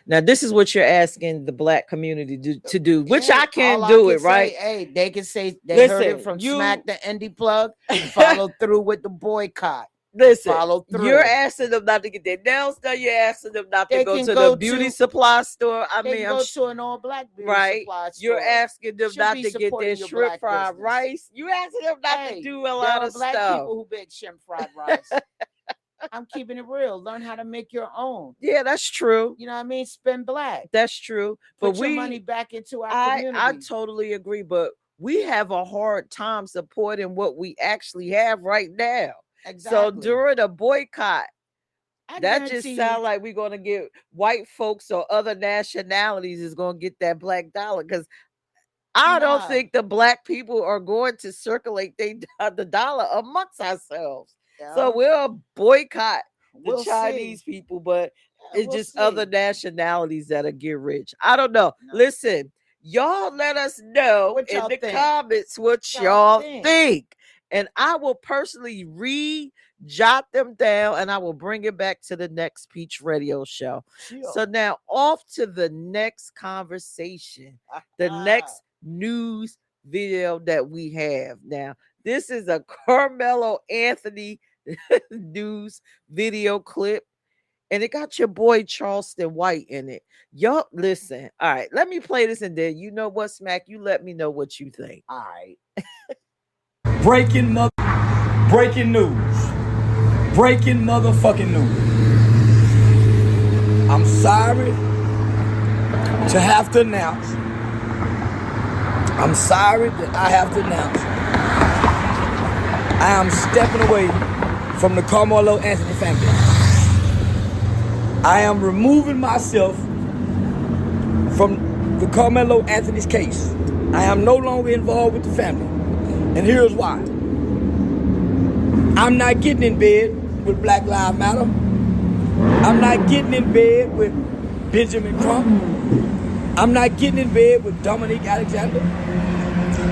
Now this is what you're asking the Black community to do, which I can't do it, right? Hey, they can say they heard it from Smack the Indie Plug. Follow through with the boycott. Listen, follow through. You're asking them not to get their nails done. You're asking them not to go to the beauty supply store. I mean, go to an all-black beauty supply store. You're asking them not to get their shrimp fried rice. You're asking them not to do a lot of black stuff. People who bake shrimp fried rice. I'm keeping it real. Learn how to make your own. Yeah, that's true. You know what I mean? Spend black. That's true. Put your money back into our community. I totally agree, but we have a hard time supporting what we actually have right now. Exactly. So during a boycott, that just sounds like we're going to get white folks or other nationalities is going to get that black dollar, because I don't think the Black people are going to circulate the dollar amongst ourselves. Yeah. So we'll boycott the Chinese people, but it's just other nationalities that'll get rich. I don't know. No. Listen, y'all let us know in the comments what y'all think. And I will personally jot them down, and I will bring it back to the next Peach Radio show. Sure. So now off to the next conversation, the next news video that we have. Now, this is a Carmelo Anthony news video clip, and it got your boy Charleston White in it. Y'all listen. All right, let me play this, and then you know what, Smack, you let me know what you think. All right. Breaking news. Breaking motherfucking news. I'm sorry to have to announce. I'm sorry that I have to announce. I am stepping away from the Carmelo Anthony family. I am removing myself from the Carmelo Anthony's case. I am no longer involved with the family. And here's why. I'm not getting in bed with Black Lives Matter. I'm not getting in bed with Benjamin Crump. I'm not getting in bed with Dominique Alexander.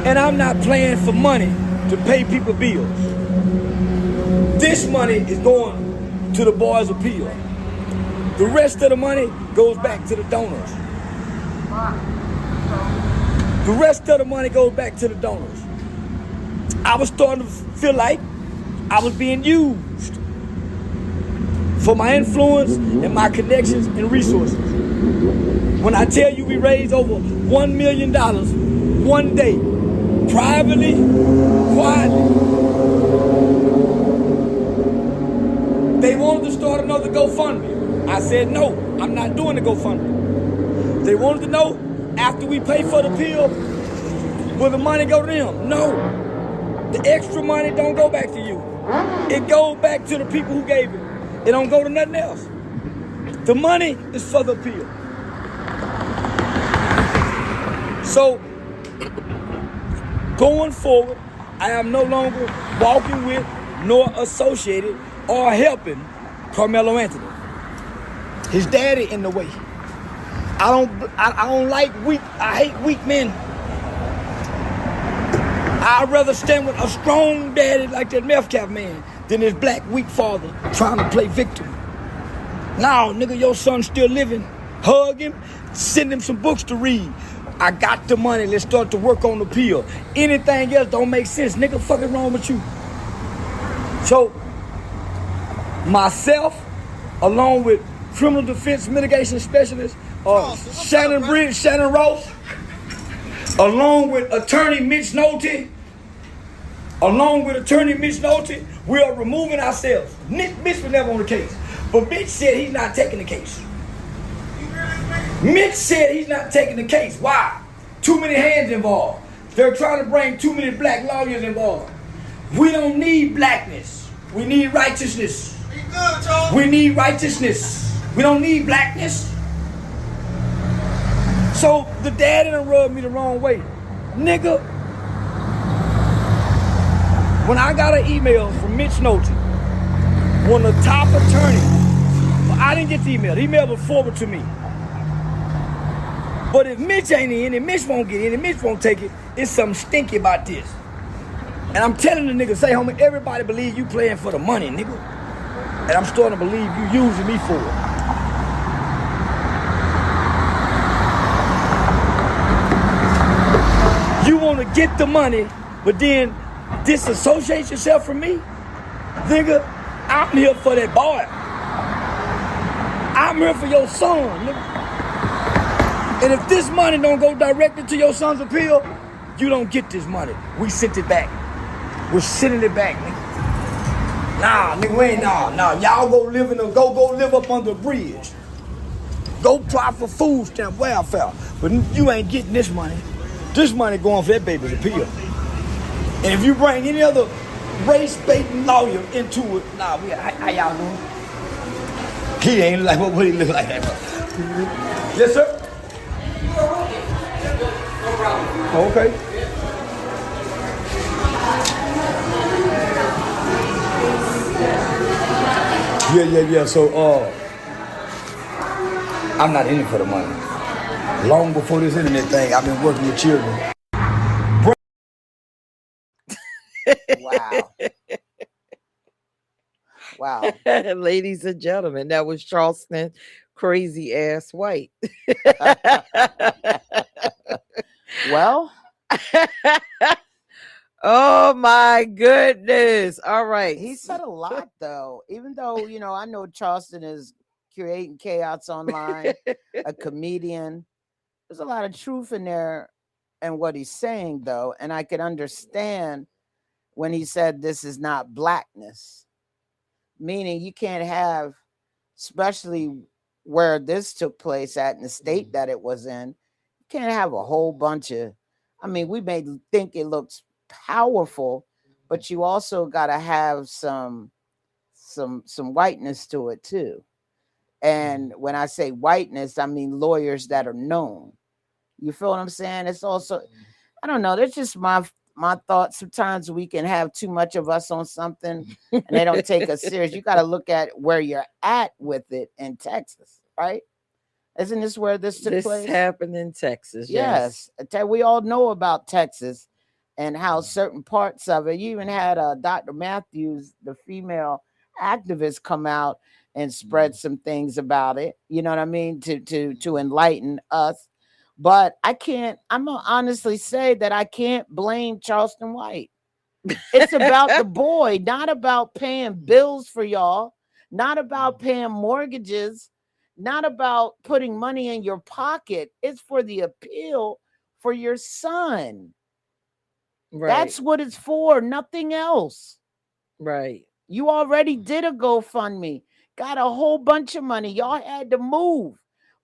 And I'm not playing for money to pay people bills. This money is going to the Boys Appeal. The rest of the money goes back to the donors. The rest of the money goes back to the donors. I was starting to feel like I was being used for my influence and my connections and resources. When I tell you we raised over $1 million one day, privately, quietly. They wanted to start another GoFundMe. I said, no, I'm not doing the GoFundMe. They wanted to know, after we pay for the pill, will the money go to them? No. The extra money don't go back to you. It goes back to the people who gave it. It don't go to nothing else. The money is for the pill. So, going forward, I am no longer walking with nor associated or helping Carmelo Anthony. His daddy in the way. I don't like weak. I hate weak men. I'd rather stand with a strong daddy like that meth cap man than his black weak father trying to play victim. Now, nigga, your son's still living. Hug him, send him some books to read. I got the money, let's start to work on the pill. Anything else don't make sense. Nigga, fuck is wrong with you? So, myself, along with criminal defense mitigation specialist, Shannon Ross, along with attorney Mitch Nolte, we are removing ourselves. Mitch was never on the case, but Mitch said he's not taking the case. Mitch said he's not taking the case. Why? Too many hands involved. They're trying to bring too many black lawyers involved. We don't need blackness. We need righteousness. We need righteousness. We don't need blackness. So the daddy done rubbed me the wrong way. Nigga, when I got an email from Mitch Nolte, one of the top attorneys, well, I didn't get the email. The email was forwarded to me. But if Mitch ain't in, and Mitch won't get in, and Mitch won't take it, it's something stinky about this. And I'm telling the nigga, say, homie, everybody believe you playing for the money, nigga. And I'm starting to believe you using me for it. You want to get the money, but then disassociate yourself from me? Nigga, I'm here for that boy. I'm here for your son, nigga. And if this money don't go directly to your son's appeal, you don't get this money. We sent it back. We're sending it back, nigga. Nah, nigga, we ain't, nah. Y'all go live up under a bridge. Go apply for food stamp welfare. But you ain't getting this money. This money going for that baby's appeal. And if you bring any other race-baiting lawyer into it, how y'all doing? He ain't like what he look like that. Yes, sir? Okay. Yeah. So, I'm not in it for the money. Long before this internet thing, I've been working with children. Wow. Ladies and gentlemen, that was Charleston Crazy Ass White. Well, oh my goodness. All right. He said a lot though, even though, I know Charleston is creating chaos online, a comedian. There's a lot of truth in there and what he's saying though. And I could understand when he said this is not blackness, meaning you can't have, especially where this took place at in the state that it was in, you can't have a whole bunch of, we may think it looks powerful, but you also got to have some whiteness to it too. And when I say whiteness, I mean lawyers that are known. You feel what I'm saying? It's also, I don't know, that's just my thoughts. Sometimes we can have too much of us on something and they don't take us serious. You got to look at where you're at with it in Texas, right? Isn't this where this took place? This happened in Texas. Yes. We all know about Texas and how certain parts of it. You even had Dr. Matthews, the female activist, come out and spread some things about it. You know what I mean? To enlighten us. But I'm gonna honestly say that I can't blame Charleston White. It's about the boy, not about paying bills for y'all, not about paying mortgages, not about putting money in your pocket. It's for the appeal for your son. Right. That's what it's for, nothing else. Right. You already did a GoFundMe, got a whole bunch of money. Y'all had to move,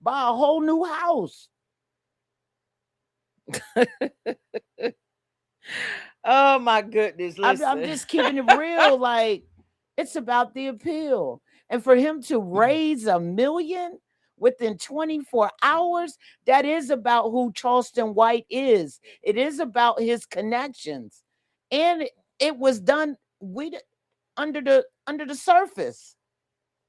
buy a whole new house. Oh my goodness. I'm just keeping it real. Like, it's about the appeal. And for him to raise $1 million within 24 hours, that is about who Charleston White is. It is about his connections. And it was done under the surface.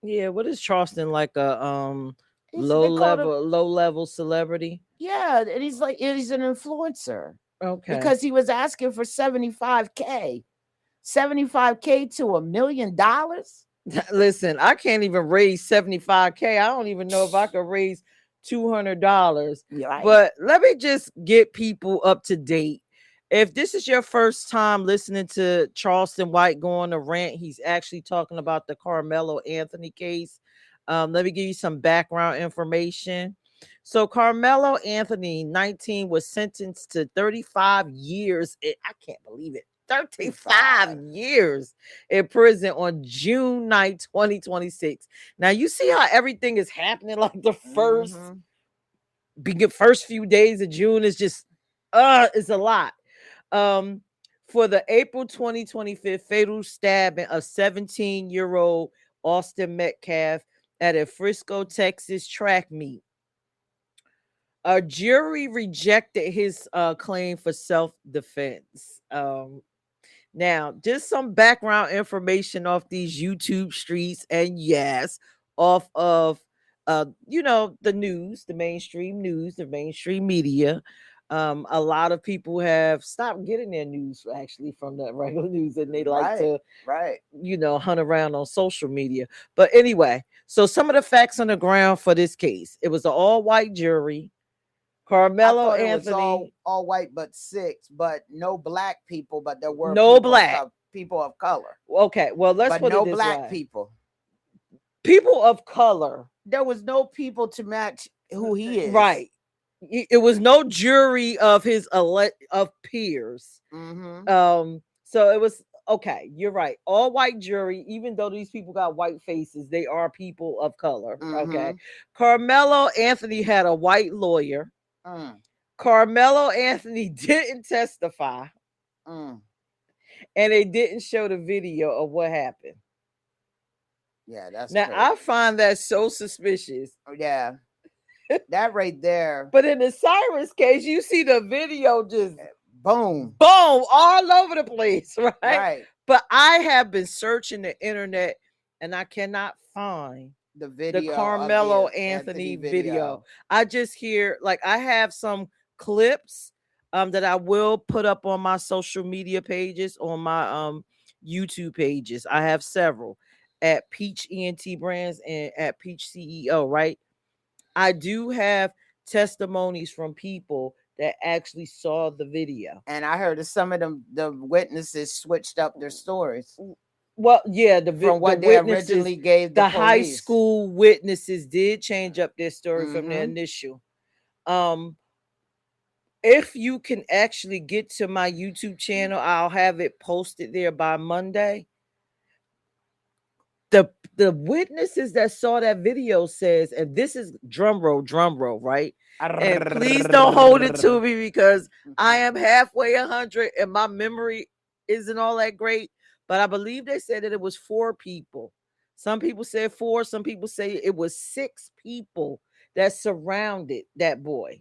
Yeah, what is Charleston, like a They called him, low level celebrity? yeah, and he's an influencer Okay. because he was asking for 75K. 75K to $1 million. Listen, I can't even raise 75K. I don't even know if I could raise $200. Right. But let me just get people up to date. If this is your first time listening to Charleston White go on a rant, he's actually talking about the Carmelo Anthony case. Let me give you some background information. So Carmelo Anthony, 19, was sentenced to 35 years. I can't believe it. 35 years in prison on June 9th, 2026. Now you see how everything is happening, like the first few days of June is just it's a lot. For the April 2025 fatal stabbing of 17-year-old Austin Metcalf at a Frisco, Texas track meet, a jury rejected his claim for self-defense. Now, just some background information off these YouTube streets, and yes, off of the news, the mainstream news, the mainstream media. A lot of people have stopped getting their news actually from the regular news, and they like to hunt around on social media. But anyway, so some of the facts on the ground for this case: it was an all-white jury. Carmelo I thought Anthony, it was all white but 6, but no black people, but there were no black people of color. Okay, well, let's but put no it this black way. People of color. There was no people to match who he is. Right. It was no jury of his of peers. So it was okay. You're right. All white jury. Even though these people got white faces, they are people of color. Okay. Carmelo Anthony had a white lawyer. Carmelo Anthony didn't testify, and they didn't show the video of what happened. Yeah, that's now crazy. I find that so suspicious. Yeah, that right there. But in the Cyrus case, you see the video just boom, all over the place, right? Right. But I have been searching the internet, and I cannot find the video, the Carmelo Anthony video. I just hear, like, I have some clips that I will put up on my social media pages, on my YouTube pages. I have several at Peach Ent Brands and at Peach CEO, right? I do have testimonies from people that actually saw the video. And I heard that some of them, the witnesses switched up their stories. Well, yeah, from what they originally gave the high school witnesses did change up their story from the initial. If you can actually get to my YouTube channel, I'll have it posted there by Monday. The witnesses that saw that video says, and this is drum roll, right? And please don't hold it to me because I am halfway 100 and my memory isn't all that great. But I believe they said that it was 4 people. Some people said 4. Some people say it was 6 people that surrounded that boy.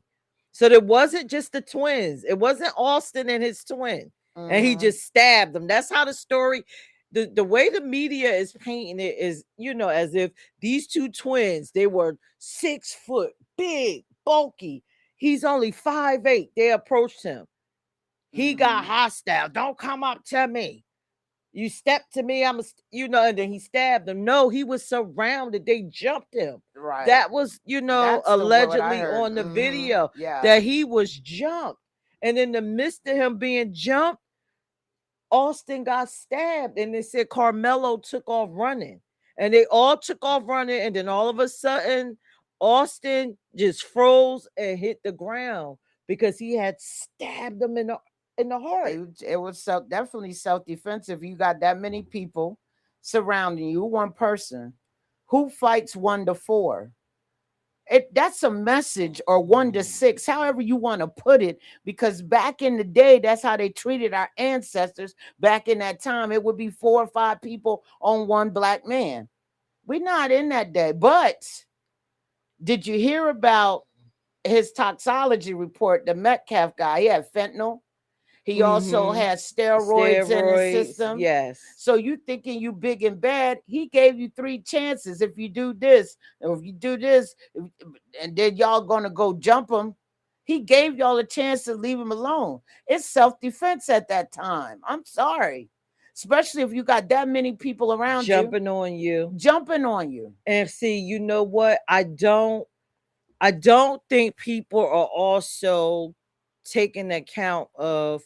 So there wasn't just the twins. It wasn't Austin and his twin. And he just stabbed them. That's how the story, the way the media is painting it is, as if these 2 twins, they were 6 foot, big, bulky. He's only 5'8". They approached him. He got hostile. Don't come up to me. You step to me, and then he stabbed them. No, he was surrounded. They jumped him. Right. That was, That's allegedly on the video that he was jumped. And in the midst of him being jumped, Austin got stabbed. And they said Carmelo took off running. And they all took off running. And then all of a sudden, Austin just froze and hit the ground because he had stabbed them in the heart. It was definitely self-defense. If you got that many people surrounding you, one person who fights 1 to 4, that's a message, or 1 to 6, however you want to put it, because back in the day, that's how they treated our ancestors. Back in that time, it would be 4 or 5 people on 1 black man. We're not in that day. But did you hear about his toxology report? The Metcalf guy, he had fentanyl. He also had steroids in his system. Yes. So you thinking you big and bad? He gave you 3 chances. If you do this, or if you do this, and then y'all gonna go jump him. He gave y'all a chance to leave him alone. It's self-defense at that time. I'm sorry. Especially if you got that many people around jumping on you. Jumping on you. And see, you know what? I don't think people are also taking account of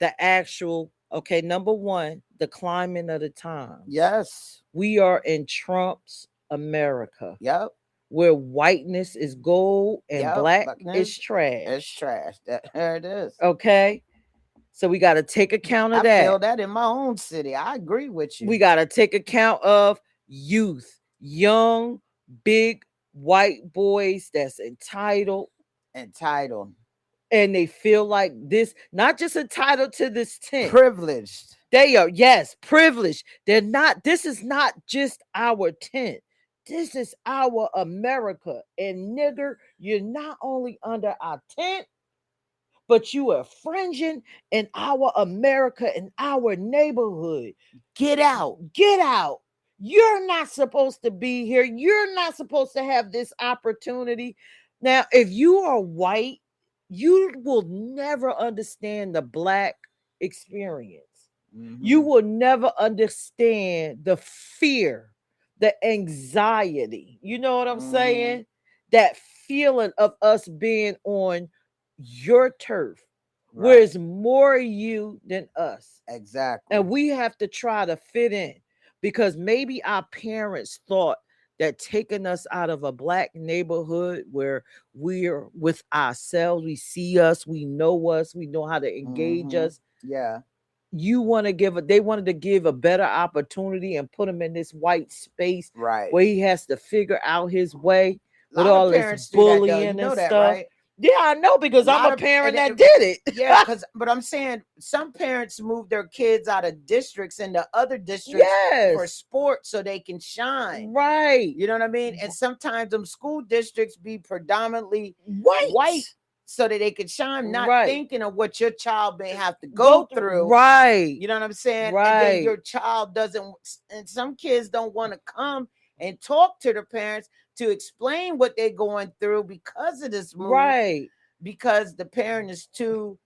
the actual, okay, number one, the climate of the times. Yes. We are in Trump's America. Yep. Where whiteness is gold and black is trash. It's trash. There it is. Okay. So we got to take account of that. I feel that in my own city. I agree with you. We got to take account of youth, young, big white boys that's entitled. And they feel like this, not just entitled to this tent. Privileged. They are, yes, privileged. They're not, this is not just our tent. This is our America. And nigger, you're not only under our tent, but you are fringing in our America, in our neighborhood. Get out. Get out. You're not supposed to be here. You're not supposed to have this opportunity. Now, if you are white, you will never understand the black experience. You will never understand the fear, the anxiety. You know what I'm saying? That feeling of us being on your turf, where it's more you than us. Exactly. And we have to try to fit in, because maybe our parents thought that taking us out of a black neighborhood where we're with ourselves, we see us, we know how to engage us. Yeah. They wanted to give a better opportunity and put him in this white space where he has to figure out his way with all this bullying and stuff. Right? Yeah, I know, because I'm a parent that did it. Yeah, but I'm saying some parents move their kids out of districts into other districts for sports so they can shine. Right. You know what I mean? And sometimes them school districts be predominantly white so that they could shine, not thinking of what your child may have to go through. Right. You know what I'm saying? Right. And then your child doesn't, and some kids don't want to come and talk to their parents to explain what they're going through because of this move. Right. Because the parent is too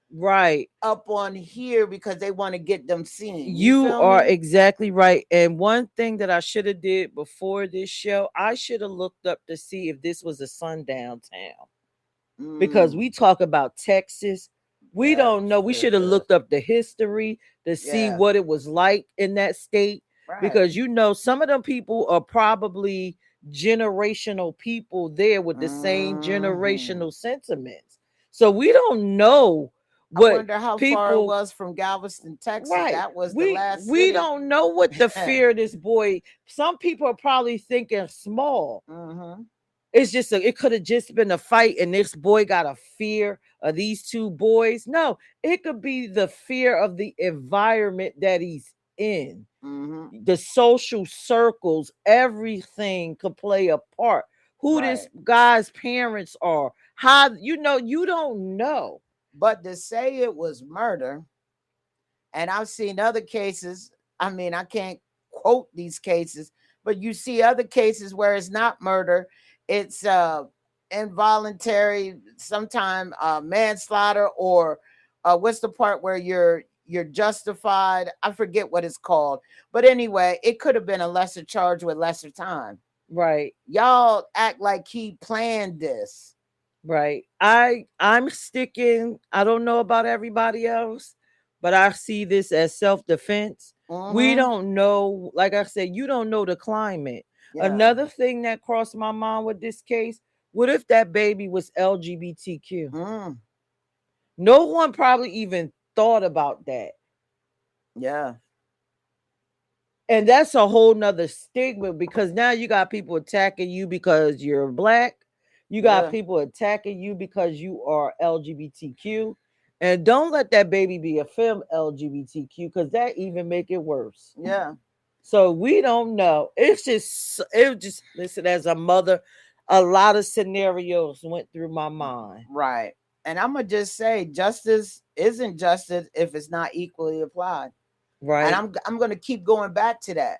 up on here because they want to get them seen. You are exactly right. And one thing that I should have did before this show, I should have looked up to see if this was a sundown town. Because we talk about Texas. We don't know. We should have looked up the history to see what it was like in that state. Because some of them people are probably generational people there with the same generational sentiments. So we don't know what I wonder how far it was from Galveston, Texas. That was the last city. We don't know what the fear of this boy. Some people are probably thinking small. It's just it could have just been a fight and this boy got a fear of these two boys. No, it could be the fear of the environment that he's in. The social circles, everything could play a part. Who this guy's parents are, how you don't know. But to say it was murder, and I've seen other cases. I mean, I can't quote these cases, but you see other cases where it's not murder. It's involuntary, sometime manslaughter, or what's the part where you're justified? I forget what it's called. But anyway, it could have been a lesser charge with lesser time. Right. Y'all act like he planned this. Right. I'm sticking, I don't know about everybody else, but I see this as self-defense. We don't know, like I said, you don't know the climate. Another thing that crossed my mind with this case, what if that baby was LGBTQ? No one probably even thought about that. Yeah. And that's a whole nother stigma, because now you got people attacking you because you're black. You got people attacking you because you are LGBTQ. And don't let that baby be a femme LGBTQ, because that even make it worse. Yeah. So we don't know. It just listen, as a mother, a lot of scenarios went through my mind. Right. And I'm gonna just say, justice isn't justice if it's not equally applied. Right. And I'm going to keep going back to that.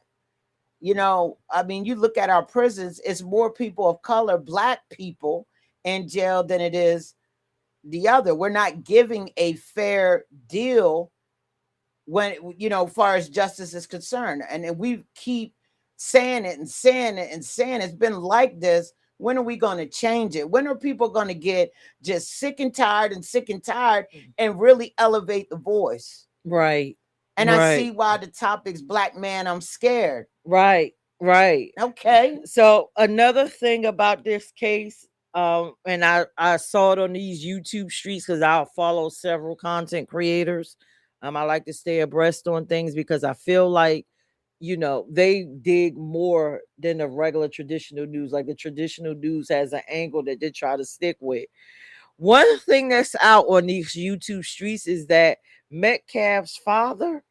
You know, I mean, you look at our prisons, it's more people of color, black people in jail than it is the other. We're not giving a fair deal when, you know, as far as justice is concerned. And we keep saying it and saying it and saying it's been like this. When are we going to change it? When are people going to get just sick and tired and really elevate the voice? Right. And I see why the topic's Black Man, I'm Scared. Right. Okay. So another thing about this case, and I saw it on these YouTube streets because I'll follow several content creators. I like to stay abreast on things because I feel like, you know, they dig more than the regular traditional news. Like the traditional news has an angle that they try to stick with. One thing that's out on these YouTube streets is that Metcalf's father,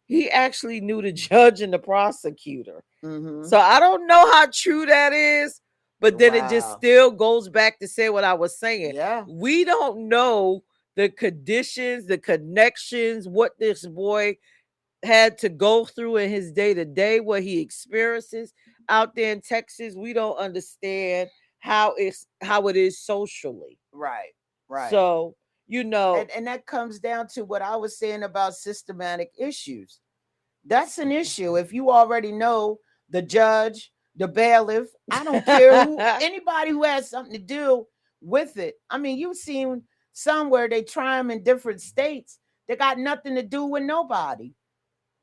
he actually knew the judge and the prosecutor. Mm-hmm. So I don't know how true that is, but then it just still goes back to say what I was saying. Yeah. We don't know the conditions, the connections, what this boy had to go through in his day to day, what he experiences out there in Texas. We don't understand how it is socially. Right. So, you know, and that comes down to what I was saying about systematic issues. That's an issue. If you already know the judge, the bailiff, I don't care who, anybody who has something to do with it. I mean, you've seen somewhere they try them in different states. They got nothing to do with nobody.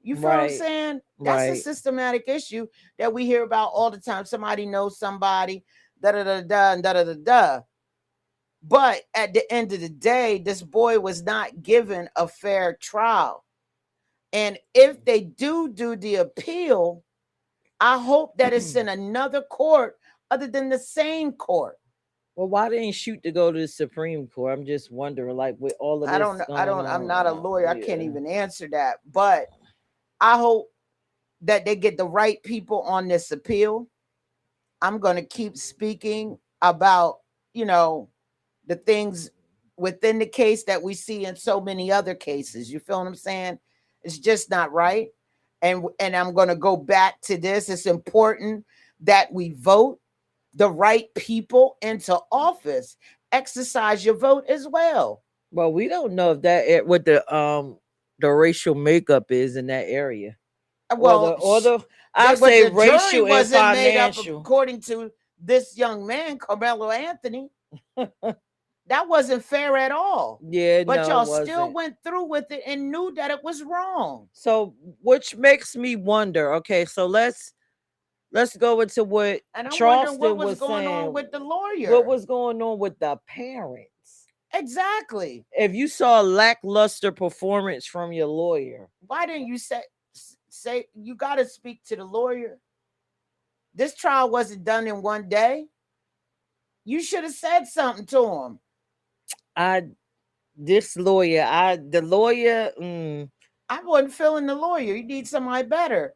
You feel what I'm saying? That's a systematic issue that we hear about all the time. Somebody knows somebody, da-da-da-da, and da-da-da-da. But at the end of the day, this boy was not given a fair trial. And if they do the appeal, I hope that it's in another court other than the same court. Well, why didn't shoot to go to the Supreme Court? I'm just wondering, like, with all of this. I'm not a lawyer. I can't even answer that. But I hope that they get the right people on this appeal. I'm going to keep speaking about, you know, the things within the case that we see in so many other cases. You feel what I'm saying? It's just not right. And I'm going to go back to this. It's important that we vote the right people into office. Exercise your vote as well. Well, we don't know if that what the racial makeup is in that area. Well, I say the racial jury and wasn't made up financial. according to this young man, Carmelo Anthony. That wasn't fair at all. Yeah, but no, y'all it wasn't. still went through with it and knew that it was wrong. So, which makes me wonder. Okay, so let's go into what Charleston was going saying. on with the lawyer. What was going on with the parents? Exactly. If you saw a lackluster performance from your lawyer, why didn't you say you got to speak to the lawyer? This trial wasn't done in one day. You should have said something to him. I wasn't feeling the lawyer. You need somebody better.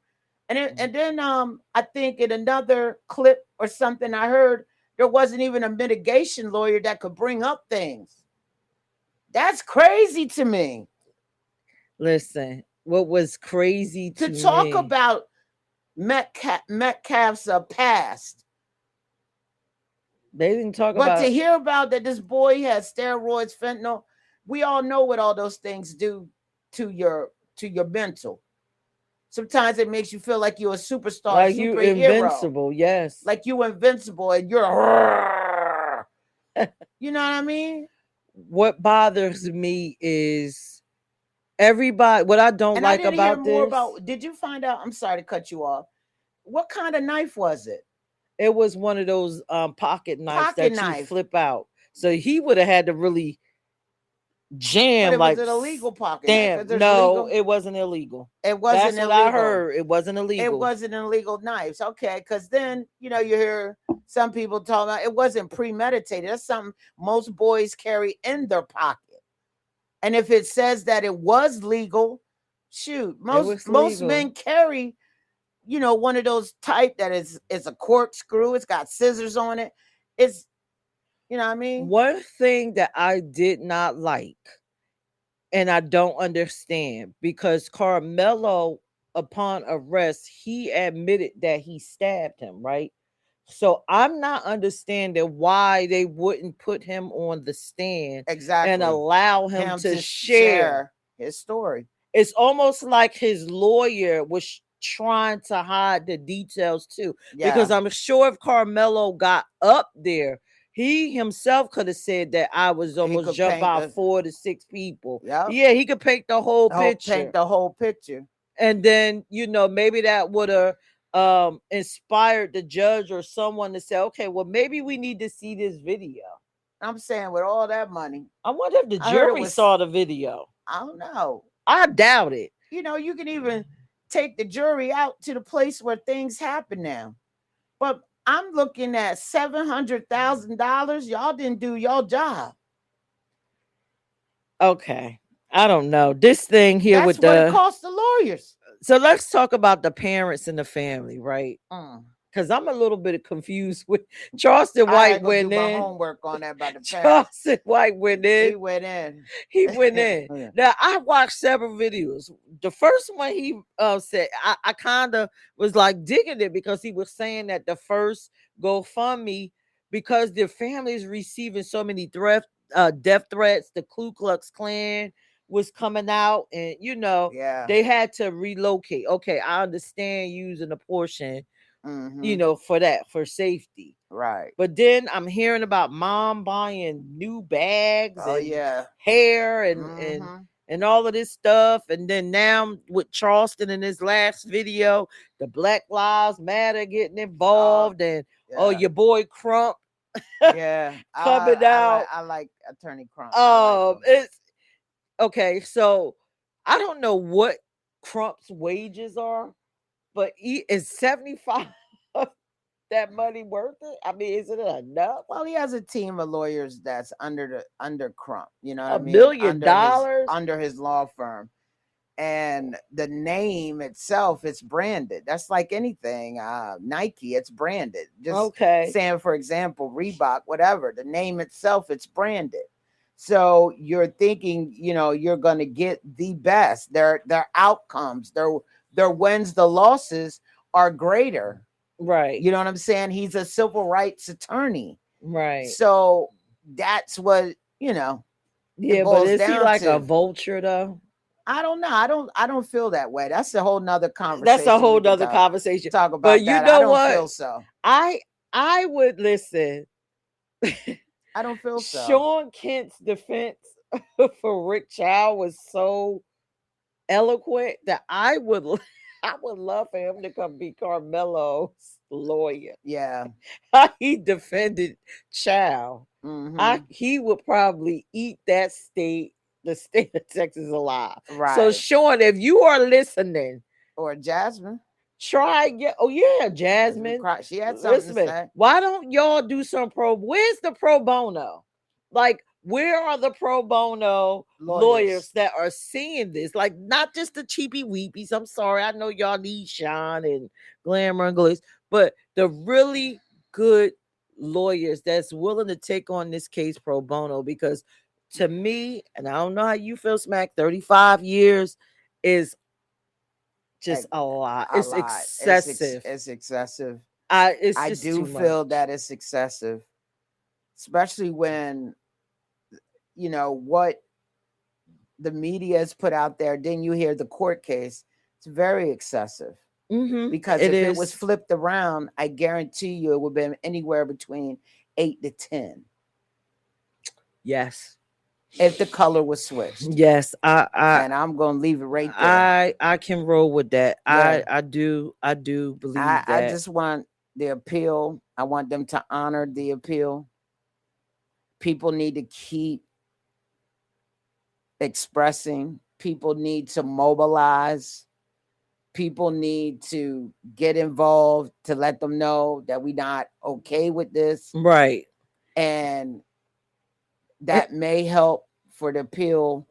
And then I think in another clip or something I heard there wasn't even a mitigation lawyer that could bring up things. That's crazy to me. Listen, what was crazy to talk about Metcalf's past. They didn't talk about. But to hear about that this boy has steroids, fentanyl, we all know what all those things do to your mental. Sometimes it makes you feel like you're a superstar, like you invincible. Yes, like you invincible, and you're. You know what I mean? What bothers me is everybody. What I don't like about this. Did you find out? I'm sorry to cut you off. What kind of knife was it? It was one of those pocket knives you flip out. So he would have had to really jam. But was it illegal pocket knife? No, it wasn't illegal. It wasn't illegal. That's what I heard. It wasn't illegal. It wasn't illegal knives. Okay, because then you hear some people talk about it wasn't premeditated. That's something most boys carry in their pocket. And if it says that it was legal, shoot, most men carry. One of those type that is a corkscrew. It's got scissors on it. It's, you know what I mean? One thing that I did not like and I don't understand because Carmelo, upon arrest, he admitted that he stabbed him, right? So I'm not understanding why they wouldn't put him on the stand Exactly. and allow him Him to to share. his story. It's almost like his lawyer was trying to hide the details too. Because Yeah. I'm sure if Carmelo got up there, he himself could have said that I was almost could jumped paint by the- 4 to 6 people. Yep. Yeah, he could paint the whole picture. Paint the whole picture. And then, maybe that would have inspired the judge or someone to say, okay, well, maybe we need to see this video. I'm saying with all that money, I wonder if the I heard it jury was- saw the video. I don't know. I doubt it. You can even take the jury out to the place where things happen now. But I'm looking at $700,000. Y'all didn't do your job. Okay. I don't know. This thing here That's with what it the costs the lawyers. So let's talk about the parents and the family, right? Mm. Because I'm a little bit confused with Charleston I White had to went do my in. homework on that about the parents. Charleston White went in. He went in. He went in. Yeah. Now I watched several videos. The first one he said, I kind of was like digging it because he was saying that the first GoFundMe, because their family is receiving so many death threats, the Ku Klux Klan was coming out, and Yeah. they had to relocate. Okay, I understand using a portion, Mhm. for safety. Right. But then I'm hearing about mom buying new bags Oh, and yeah. hair and Mhm. and all of this stuff. And then now with Charleston in his last video, the Black Lives Matter getting involved, and yeah. your boy Crump Yeah. coming out. I like Attorney Crump. I like him. It's okay. So I don't know what Crump's wages are, but is 75 that money worth it? I mean, is it enough? Well, he has a team of lawyers that's under Crump. You know what I $1 mean? million? Under his law firm. And the name itself, it's branded. That's like anything. Nike, it's branded. Just Okay. saying, for example, Reebok, whatever. The name itself, it's branded. So you're thinking, you're going to get the best. Their outcomes, their wins, the losses are greater. Right. You know what I'm saying? He's a civil rights attorney. Right. So that's what, Yeah, it but boils is he down like to. a vulture though? I don't know. I don't feel that way. That's a whole nother conversation. That's a whole we can nother conversation. Talk about But you that. know I don't what? feel so. I would listen. I don't feel so. Sean Kent's defense for Rick Child was so eloquent that I would love for him to come be Carmelo's lawyer. Yeah. He defended Child. He would probably eat the state of Texas alive. Right. So Sean, if you are listening, or Jasmine, try. Yeah, Jasmine. She had something to say. Why don't y'all do some where's the pro bono? Like, where are the pro bono lawyers that are seeing this? Like, not just the cheapy weepies. I'm sorry, I know y'all need shine and glamour and glitz, but the really good lawyers that's willing to take on this case pro bono, because to me, and I don't know how you feel, Smack, 35 years is just a lot. It's excessive. It's excessive. I do feel that it's excessive, especially when what the media has put out there. Then you hear the court case. It's very excessive. Because if it was flipped around, I guarantee you it would have been anywhere between 8 to 10. Yes. If the color was switched. Yes. And I'm gonna leave it right there. I can roll with that. Yeah. I do believe that. I just want the appeal. I want them to honor the appeal. People need to keep expressing. People need to mobilize. People need to get involved to let them know that we're not okay with this. Right. And that may help for the appeal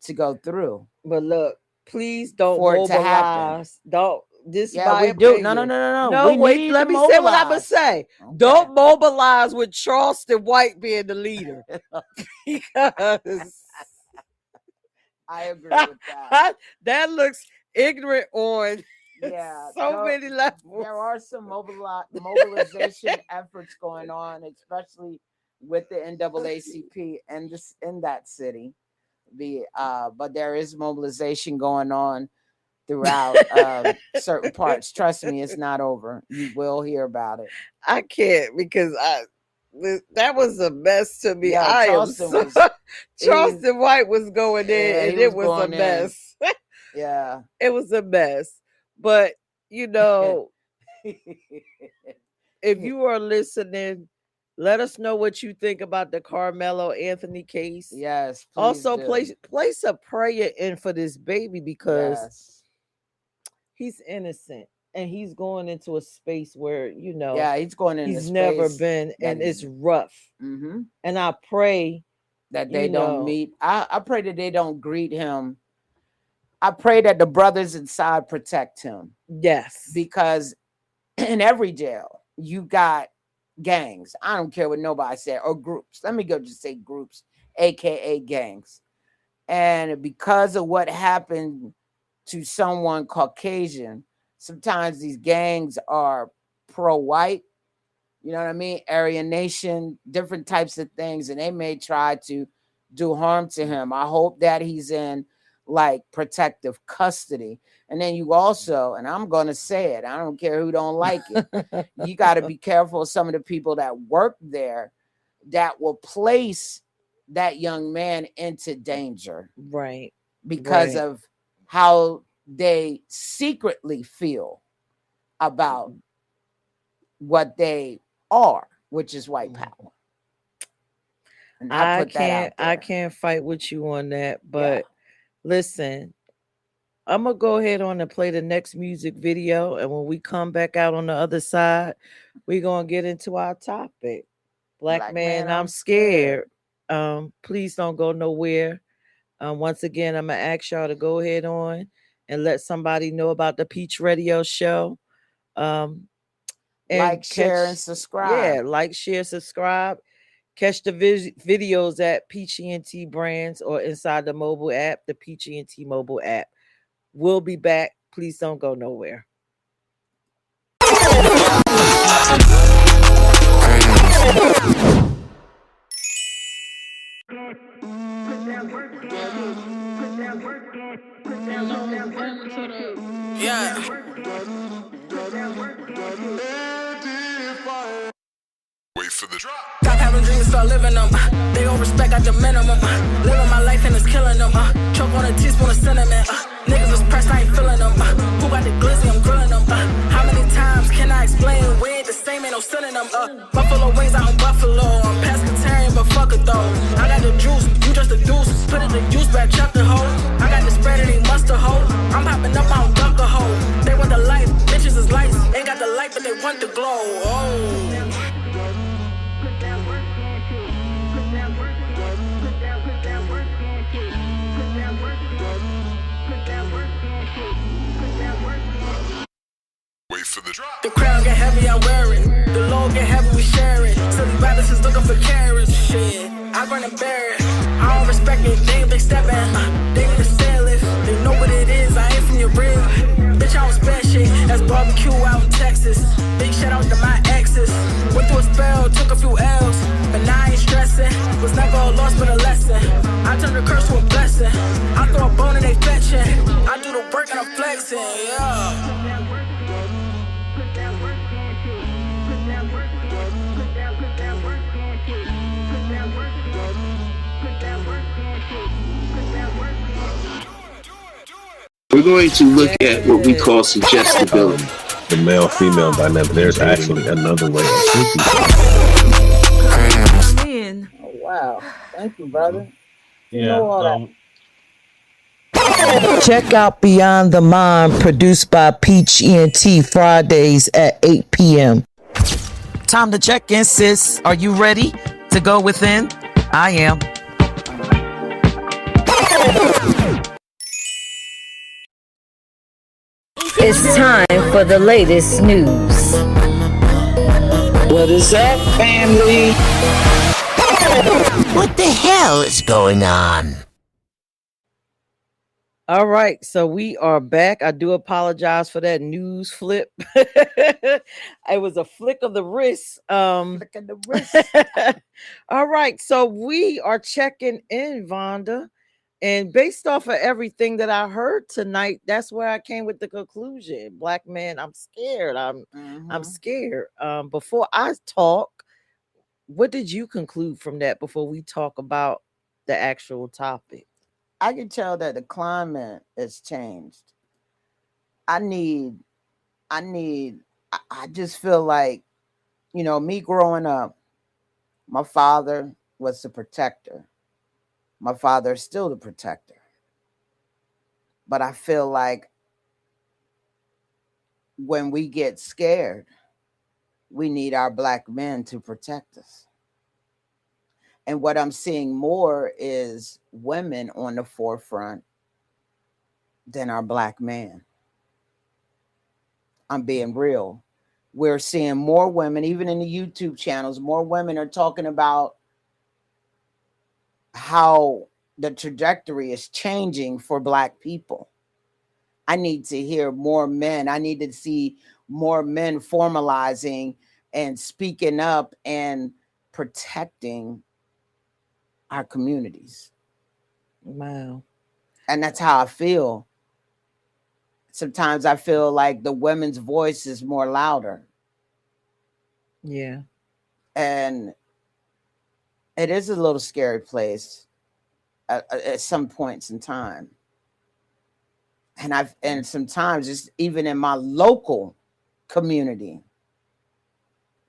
to go through. But look, please don't for it to happen. mobilize. Don't this Yeah, my we do. opinion. No. We wait, need let to me say what I'm gonna mobilize. say. Okay. Don't mobilize with Charleston White being the leader. Because I agree with that. That looks ignorant on so many levels. There are some mobilization efforts going on, especially with the NAACP and this in that city. But there is mobilization going on throughout certain parts. Trust me, it's not over. You will hear about it. I can't because that was a mess to me. Yeah, Charleston White was going in, and it was a mess. Yeah, it was a mess. But you know, if you are listening, let us know what you think about the Carmelo Anthony case. Yes. Also, place a prayer in for this baby because he's innocent and he's going into a space where he's going in. He's never been, and it's rough. Mm-hmm. And I pray that they don't meet. I pray that they don't greet him. I pray that the brothers inside protect him. Yes, because in every jail you got gangs. I don't care what nobody said, or groups. Let me just say groups, aka gangs. And because of what happened to someone Caucasian, sometimes these gangs are pro-white, you know what I mean? Aryan Nation, different types of things, and they may try to do harm to him. I hope that he's in like protective custody. And then you also, and I'm going to say it, I don't care who don't like it, you got to be careful of some of the people that work there that will place that young man into danger. Right. Because of how they secretly feel about what they are, which is white power. And I can't fight with you on that, but listen, I'm gonna go ahead on and play the next music video, and when we come back out on the other side, we're gonna get into our topic. Black man, I'm scared. Please don't go nowhere. Once again, I'm gonna ask y'all to go ahead on and let somebody know about the Peach Radio Show. And share, and subscribe. Yeah, like, share, subscribe. Catch the videos at Peach Ent Brands or inside the mobile app, the Peach Ent Mobile App. We'll be back. Please don't go nowhere. Wait for the drop. Stop having dreams, start living them. They don't respect at the minimum. Living my life and it's killing them. Choke on a teaspoon of cinnamon. Niggas is pressed, I ain't feeling them. Who got the glizzy, I'm grilling them. How many times can I explain? We ain't the same, ain't no synonym. Buffalo wings out in Buffalo. I'm pescatarian, but fuck it though. I got the juice, you just the deuce. Put it to use, back, chuck the hoe. I got the spread, it ain't mustard hoe. I'm popping up, I don't duck a hoe. They want the life, bitches is lights. Ain't got the light, but they want the glow. Oh. Wait for the drop. The crown get heavy, I wear it. The load get heavy, we share it. Silly rabbits is looking for carrots. Shit, I run and bear it. I don't respect it, they stepping. They need a sail lift. They know what it is, I ain't from your rib. Bitch, I don't spare shit. That's barbecue out in Texas. Big shout out to my exes. Went through a spell, took a few L's. But now I ain't stressing. Was never a loss, but a lesson. I turned a curse to a blessing. I throw a bone and they fetching. I do the work and I'm flexing, yeah. We're going to look at what we call suggestibility. The male-female dynamic. There's actually another way of thinking. Oh, wow. Thank you, brother. Yeah. Check out Beyond the Mind, produced by Peach Ent, Fridays at 8 p.m. Time to check in, sis. Are you ready to go within? I am. It's time for the latest news. What is up, family? What the hell is going on? All right, so we are back. I do apologize for that news flip. It was a flick of the wrist. Flick of the wrist. All right, so we are checking in, Vonda. And based off of everything that I heard tonight, that's where I came with the conclusion. Black man, I'm scared. I'm Mhm. scared. Before I talk, what did you conclude from that before we talk about the actual topic? I can tell that the climate has changed. I need, I just feel like, me growing up, my father was the protector. My father is still the protector. But I feel like when we get scared, we need our black men to protect us. And what I'm seeing more is women on the forefront than our black man. I'm being real. We're seeing more women, even in the YouTube channels, more women are talking about how the trajectory is changing for black people. I need to hear more men. I need to see more men formalizing and speaking up and protecting our communities. Wow. And that's how I feel. Sometimes I feel like the women's voice is more louder. Yeah. And it is a little scary place at some points in time. And sometimes it's even in my local community.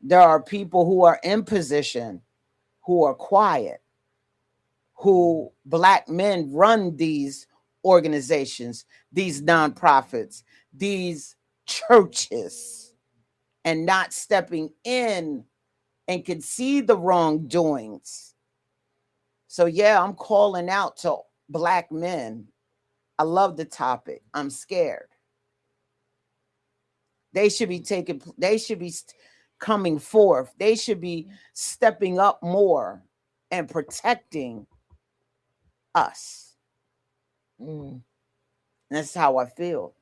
There are people who are in position who are quiet, who black men run these organizations, these nonprofits, these churches, and not stepping in and can see the wrongdoings. So, yeah, I'm calling out to black men. I love the topic. I'm scared. They should be coming forth. They should be stepping up more and protecting us. Mm. That's how I feel.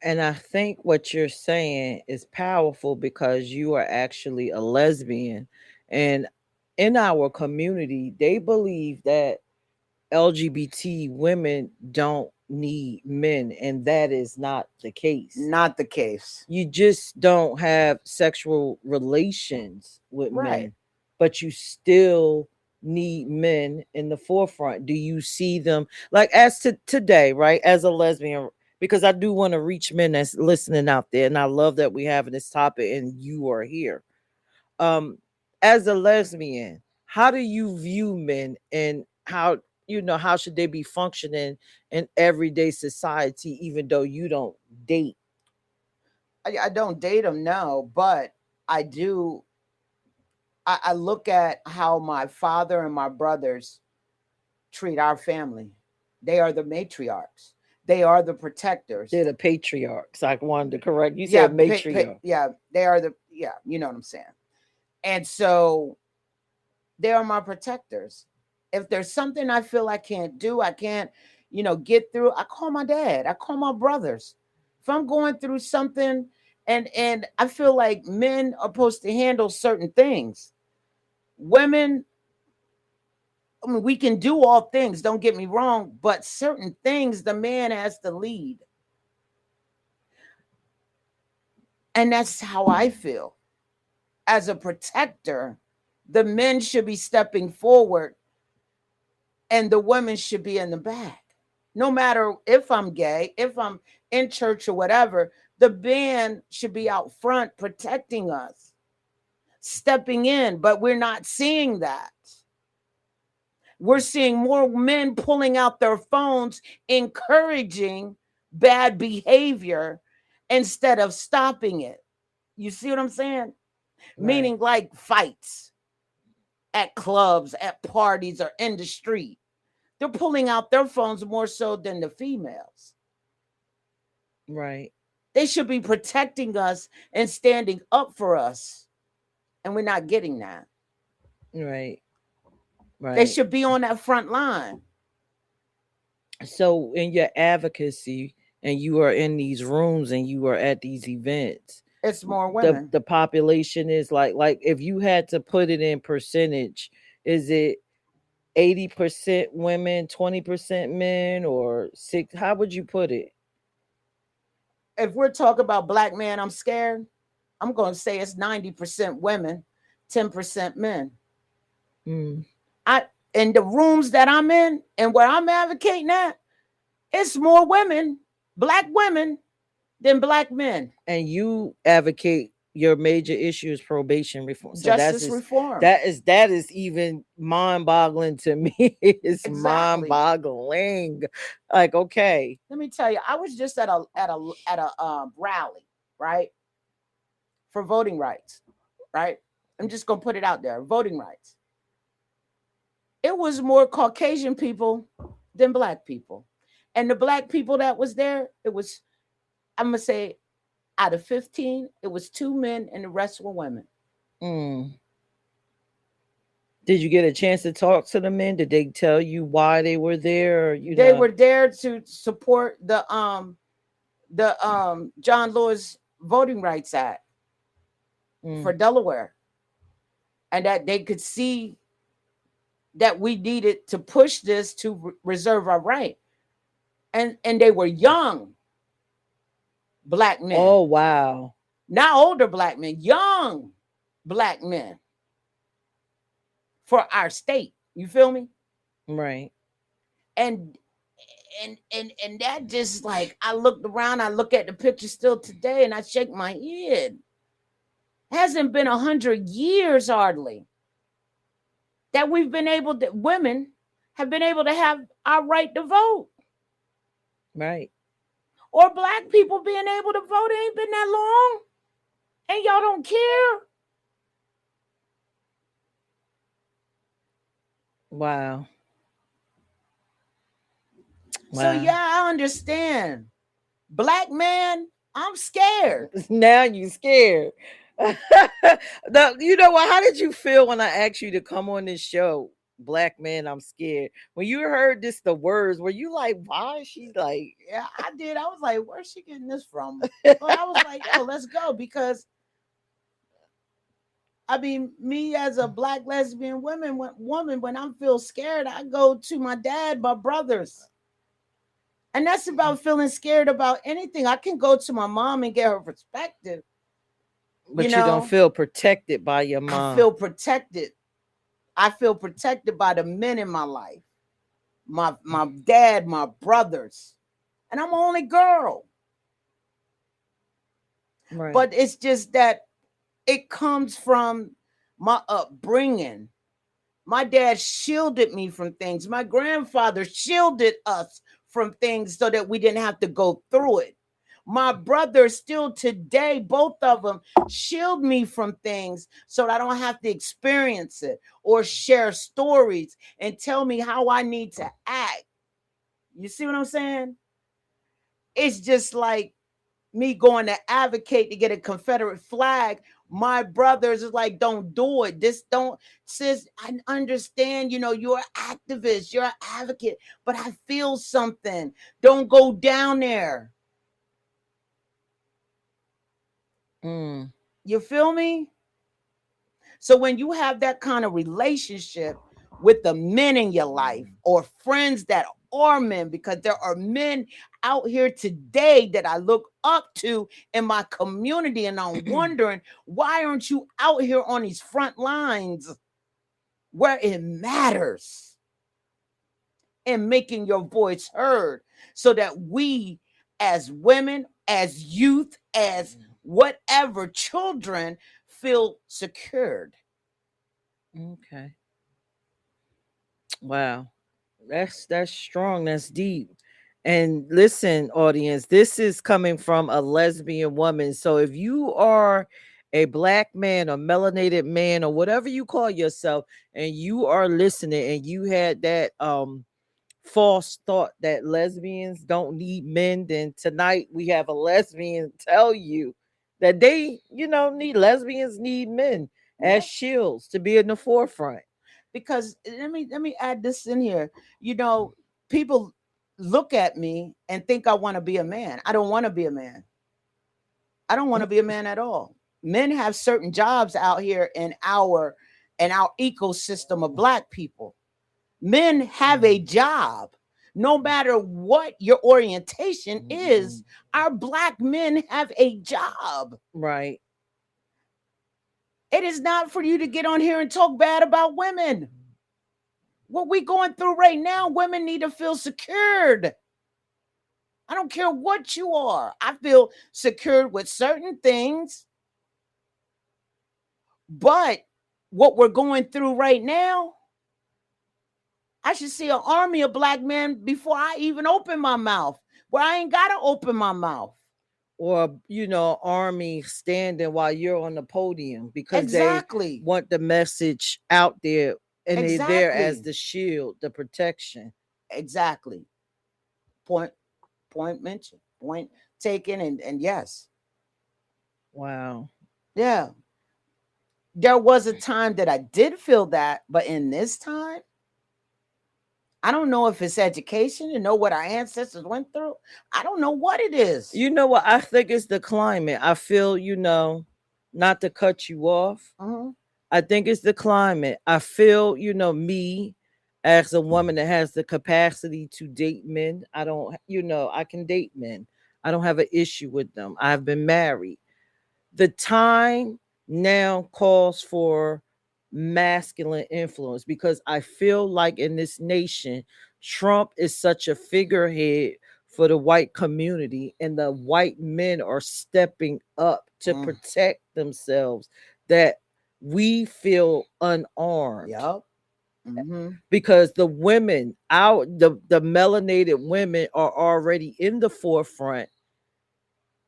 And I think what you're saying is powerful because you are actually a lesbian. And in our community, they believe that LGBT women don't need men, and that is not the case. Not the case. You just don't have sexual relations with Right. men, but you still need men in the forefront. Do you see them like as to today, right? As a lesbian, because I do want to reach men that's listening out there, and I love that we having this topic and you are here. Um, as a lesbian, how do you view men and how should they be functioning in everyday society, even though you don't date? I don't date them, no, but I do. I look at how my father and my brothers treat our family. They are the matriarchs. They are the protectors. They're the patriarchs. I wanted to correct you. Yeah, Said matriarch. yeah, they are you know what I'm saying. And so they are my protectors. If there's something I feel I can't do, I can't, get through, I call my dad, I call my brothers. If I'm going through something and I feel like men are supposed to handle certain things. Women, I mean, we can do all things, don't get me wrong, but certain things the man has to lead. And that's how I feel. As a protector, the men should be stepping forward and the women should be in the back. No matter if I'm gay, if I'm in church or whatever, the band should be out front protecting us, stepping in, but we're not seeing that. We're seeing more men pulling out their phones, encouraging bad behavior instead of stopping it. You see what I'm saying? Right. Meaning like fights at clubs, at parties, or in the street. They're pulling out their phones more so than the females. Right. They should be protecting us and standing up for us. And we're not getting that. Right. Right. They should be on that front line. So in your advocacy, and you are in these rooms and you are at these events, It's more the women. the population is like if you had to put it in percentage, is it 80% women, 20% men, or six? How would you put it? If we're talking about black man, I'm scared. I'm going to say it's 90% women, 10% men. Mm. I in the rooms that I'm in and where I'm advocating at, it's more women, black women, than black men. And you advocate your major issue is probation reform. So Justice reform. that is even mind-boggling to me. It's Exactly. mind-boggling. Like, okay. Let me tell you, I was just at a rally, right, for voting rights, right. I'm just gonna put it out there, voting rights. It was more Caucasian people than black people, and the black people that was there, it was, I'm gonna say, out of 15, it was 2 men and the rest were women. Mm. Did you get a chance to talk to the men? Did they tell you why they were there? Or, They were there to support the John Lewis Voting Rights Act for Delaware, and that they could see that we needed to push this to reserve our right. And they were young black men. Oh, wow. Not older black men, young black men for our state. You feel me? Right. And that just, like, I looked around, I look at the picture still today and I shake my head. Hasn't been 100 years hardly that we've been able to, women have been able to have our right to vote. Right. Or black people being able to vote. It ain't been that long. And y'all don't care. Wow. So yeah, I understand. Black man, I'm scared. Now you scared. You know what? How did you feel when I asked you to come on this show? Black man, I'm scared. When you heard this, the words, were you like, why is she like? Yeah, I did. I was like, where's she getting this from? But I was like, yo, let's go. Because I mean, me as a black lesbian woman, when I feel scared, I go to my dad, my brothers. And that's about feeling scared about anything. I can go to my mom and get her perspective. But you don't feel protected by your mom. I feel protected. I feel protected by the men in my life. My dad, my brothers. And I'm the only girl. Right. But it's just that it comes from my upbringing. My dad shielded me from things. My grandfather shielded us from things so that we didn't have to go through it. My brothers still today, both of them shield me from things so that I don't have to experience it or share stories and tell me how I need to act. You see what I'm saying? It's just like me going to advocate to get a Confederate flag. My brothers is like, don't do it. This don't, sis, I understand, you're an activist, you're an advocate, but I feel something. Don't go down there. You feel me? So when you have that kind of relationship with the men in your life or friends that are men, because there are men out here today that I look up to in my community, and I'm wondering, why aren't you out here on these front lines where it matters and making your voice heard so that we as women, as youth, as whatever, children, feel secured. Okay. Wow. That's strong. That's deep. And listen, audience, this is coming from a lesbian woman. So if you are a black man or melanated man or whatever you call yourself, and you are listening and you had that false thought that lesbians don't need men, then tonight we have a lesbian tell you that they, need lesbians need men as shields to be in the forefront. Because let me add this in here. People look at me and think I want to be a man. I don't want to be a man. I don't want to be a man at all. Men have certain jobs out here in our ecosystem of black people. Men have a job. No matter what your orientation is, our black men have a job. Right. It is not for you to get on here and talk bad about women. What we going through right now, women need to feel secured. I don't care what you are. I feel secured with certain things. But what we're going through right now, I should see an army of black men before I even open my mouth, where I ain't got to open my mouth. Or, army standing while you're on the podium because Exactly. they want the message out there and they're there as Exactly. the shield, the protection. Exactly. Point mentioned, point taken, and yes. Wow. Yeah. There was a time that I did feel that, but in this time, I don't know if it's education to know what our ancestors went through. I don't know what it is. You know what? I think it's the climate. I feel, not to cut you off. I think it's the climate. I feel, me as a woman that has the capacity to date men. I don't, I can date men. I don't have an issue with them. I've been married. The time now calls for masculine influence because I feel like in this nation, Trump is such a figurehead for the white community, and the white men are stepping up to protect themselves that we feel unarmed. Yep. Because the women, the melanated women are already in the forefront,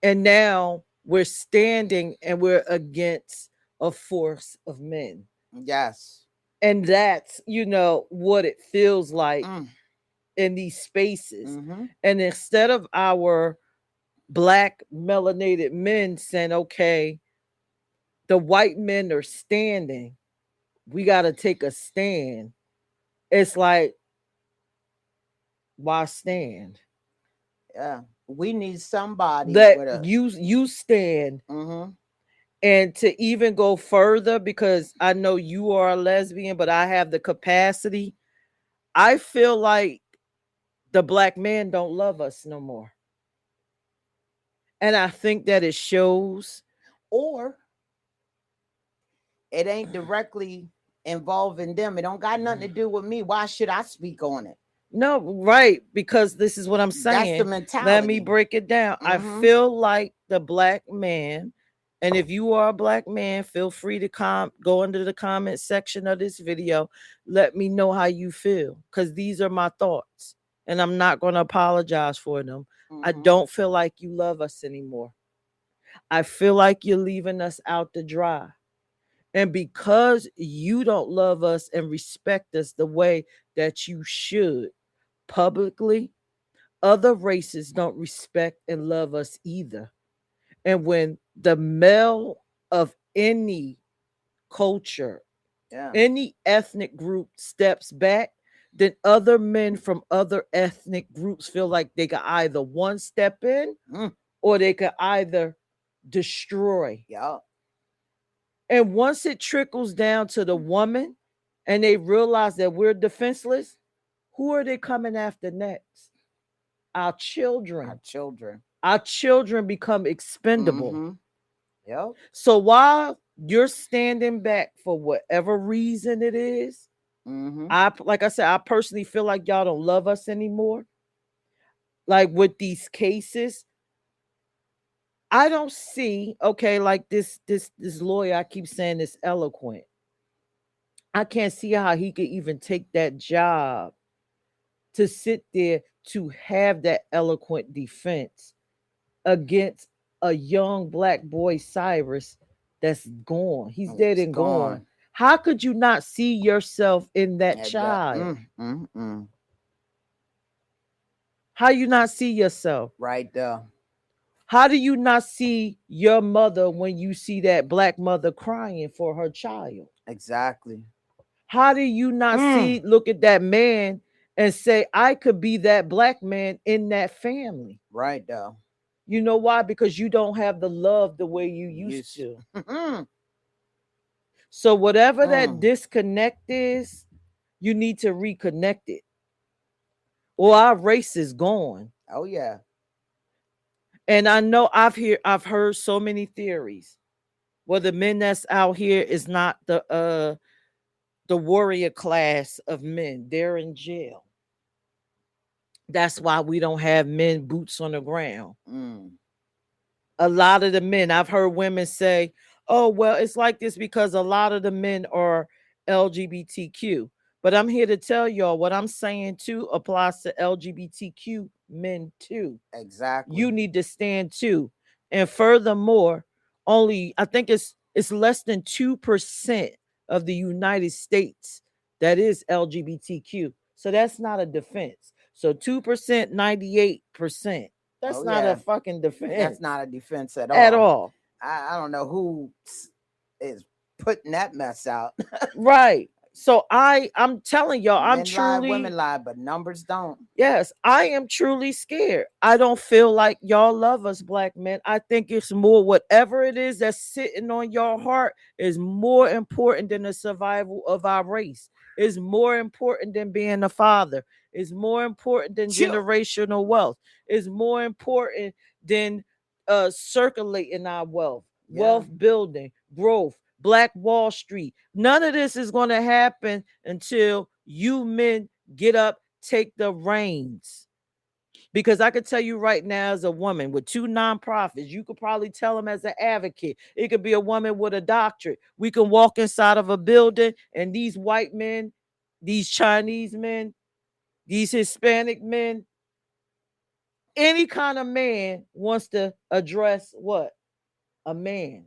and now we're standing and we're against a force of men. Yes. And that's, what it feels like in these spaces. And instead of our black melanated men saying, okay, the white men are standing, we got to take a stand. It's like, why stand? Yeah. We need somebody that you stand. And to even go further, because I know you are a lesbian, but I have the capacity. I feel like the black man don't love us no more. And I think that it shows. Or it ain't directly involving them. It don't got nothing to do with me. Why should I speak on it? No, right. Because this is what I'm saying. That's the mentality. Let me break it down. I feel like the black man, and if you are a black man, feel free to go into the comment section of this video. Let me know how you feel, because these are my thoughts, and I'm not going to apologize for them. I don't feel like you love us anymore. I feel like you're leaving us out to dry. And because you don't love us and respect us the way that you should publicly, other races don't respect and love us either. And when the male of any culture, any ethnic group steps back, then other men from other ethnic groups feel like they can either one step in or they can either destroy. Yeah. And once it trickles down to the woman and they realize that we're defenseless, who are they coming after next? Our children. Our children. Our children become expendable. Yep. So while you're standing back for whatever reason it is, like I said, I personally feel like y'all don't love us anymore. Like with these cases, I don't see, okay, like this lawyer, I keep saying is eloquent. I can't see how he could even take that job to sit there to have that eloquent defense against a young black boy, Cyrus, that's gone. He's dead and gone. How could you not see yourself in that child? How you not see yourself? Right there. How do you not see your mother when you see that black mother crying for her child? Exactly. How do you not look at that man and say, I could be that black man in that family. Right, though. You know why? Because you don't have the love the way you used to. So whatever that disconnect is, you need to reconnect it. Or our race is gone. Oh yeah. And I know I've heard so many theories. Well, the men that's out here is not the warrior class of men. They're in jail. That's why we don't have men boots on the ground. A lot of the men, I've heard women say, oh, well, it's like this because a lot of the men are LGBTQ. But I'm here to tell y'all what I'm saying too applies to LGBTQ men too. Exactly. You need to stand too. And furthermore, only I think it's less than 2% of the United States that is LGBTQ. So that's not a defense. So 2%, 98%. That's not a fucking defense. That's not a defense at all. At all. I don't know who is putting that mess out. Right. So I'm telling y'all, I'm Men truly lie, women lie, but numbers don't. Yes, I am truly scared. I don't feel like y'all love us, black men. I think it's more whatever it is that's sitting on your heart is more important than the survival of our race. Is more important than being a father. Is more important than generational wealth. Is more important than circulating our wealth, wealth building, growth, Black Wall Street. None of this is going to happen until you men get up, take the reins. Because I could tell you right now, as a woman with 2 nonprofits, you could probably tell them as an advocate. It could be a woman with a doctorate. We can walk inside of a building and these white men, these Chinese men, these Hispanic men, any kind of man wants to address what? A man.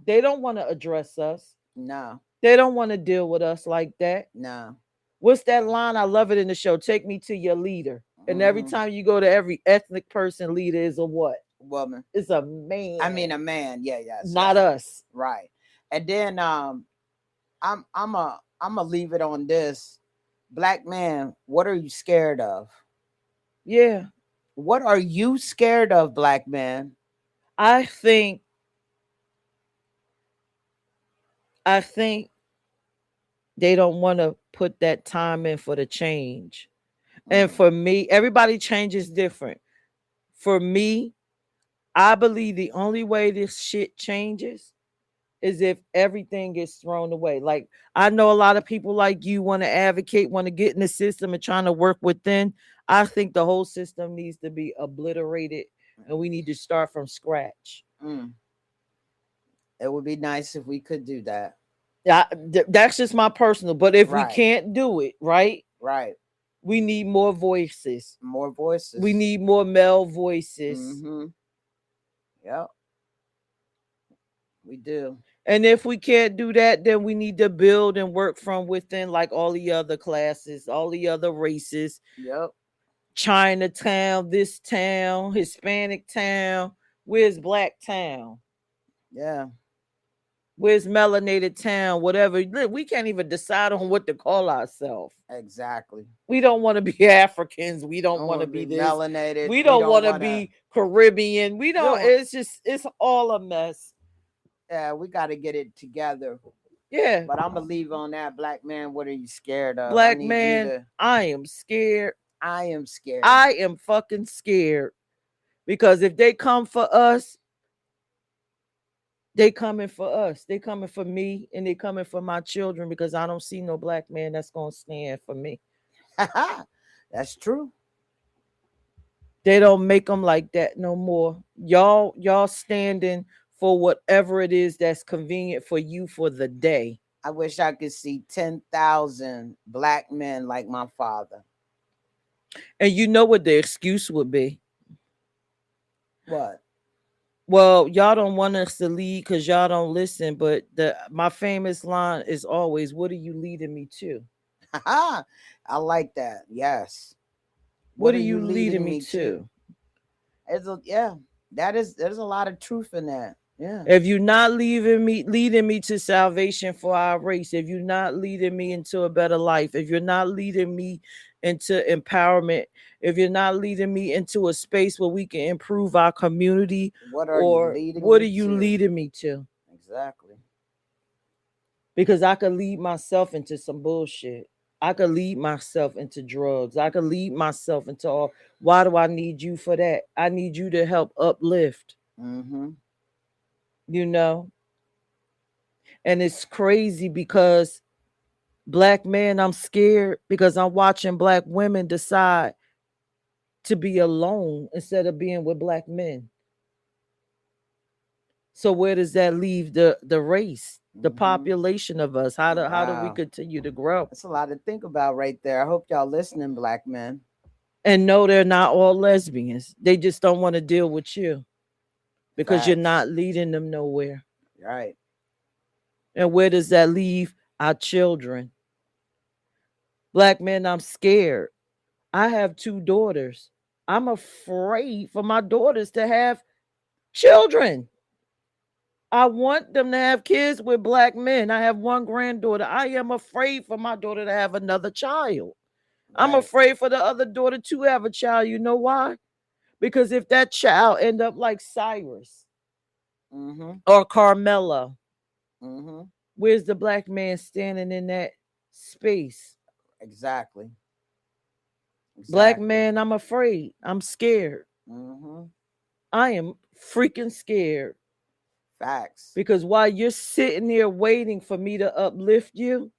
They don't want to address us. No. They don't want to deal with us like that. No. What's that line? I love it in the show. Take me to your leader. And every time you go to every ethnic person, leader is a what? Woman. It's a man. I mean a man. Yeah, yes. Not us. Right. And then I'm a leave it on this. Black man, what are you scared of? Yeah. What are you scared of, black man? I think they don't want to put that time in for the change. And for me, everybody changes different. For me, I believe the only way this shit changes is if everything gets thrown away. Like, I know a lot of people like you want to advocate, want to get in the system and trying to work within. I think the whole system needs to be obliterated and we need to start from scratch. It would be nice if we could do that. Yeah, that's just my personal. But if we can't do it, right? Right. We need more voices. More voices. We need more male voices. Yep. We do. And if we can't do that, then we need to build and work from within, like all the other classes, all the other races. Yep. Chinatown, this town, Hispanic town. Where's Black town? Yeah. Where's melanated town? Whatever. We can't even decide on what to call ourselves. Exactly. We don't want to be Africans. We don't want to be this. Melanated. We don't want to be Caribbean. We don't. It's all a mess. Yeah, we got to get it together. Yeah. But I'm going to leave on that. Black man, what are you scared of? Black man, I am scared. I am scared. I am fucking scared. Because if they come for us, they coming for us. They coming for me and they coming for my children because I don't see no black man that's going to stand for me. That's true. They don't make them like that no more. Y'all standing for whatever it is that's convenient for you for the day. I wish I could see 10,000 black men like my father. And you know what the excuse would be? What? Well, y'all don't want us to lead because y'all don't listen. But my famous line is always, "What are you leading me to?" I like that. Yes. What are you leading me to? There's a lot of truth in that. Yeah. If you're not leading me to salvation for our race, if you're not leading me into a better life, if you're not leading me into empowerment, if you're not leading me into a space where we can improve our community, What are you or leading what me are you to? leading me to? Exactly. Because I could lead myself into some bullshit. I could lead myself into drugs. I could lead myself into all. Why do I need you for that? I need you to help uplift, Mm-hmm. you know? And it's crazy because black men, I'm scared because I'm watching black women decide to be alone instead of being with black men. So where does that leave the race, the population of us? How do we Wow. continue to grow? That's a lot to think about right there. I hope y'all listening, black men. And no, they're not all lesbians. They just don't want to deal with you because you're Facts. not leading them nowhere. Right. And where does that leave our children? Black men, I'm scared. I have 2 daughters. I'm afraid for my daughters to have children. I want them to have kids with black men. I have 1 granddaughter. I am afraid for my daughter to have another child. I'm Right. afraid for the other daughter to have a child. You know why? Because if that child end up like Cyrus Mm-hmm. or Carmela, Mm-hmm. where's the black man standing in that space? Exactly. Black man, I'm afraid. I'm scared. Mm-hmm. I am freaking scared. Facts. Because while you're sitting there waiting for me to uplift you,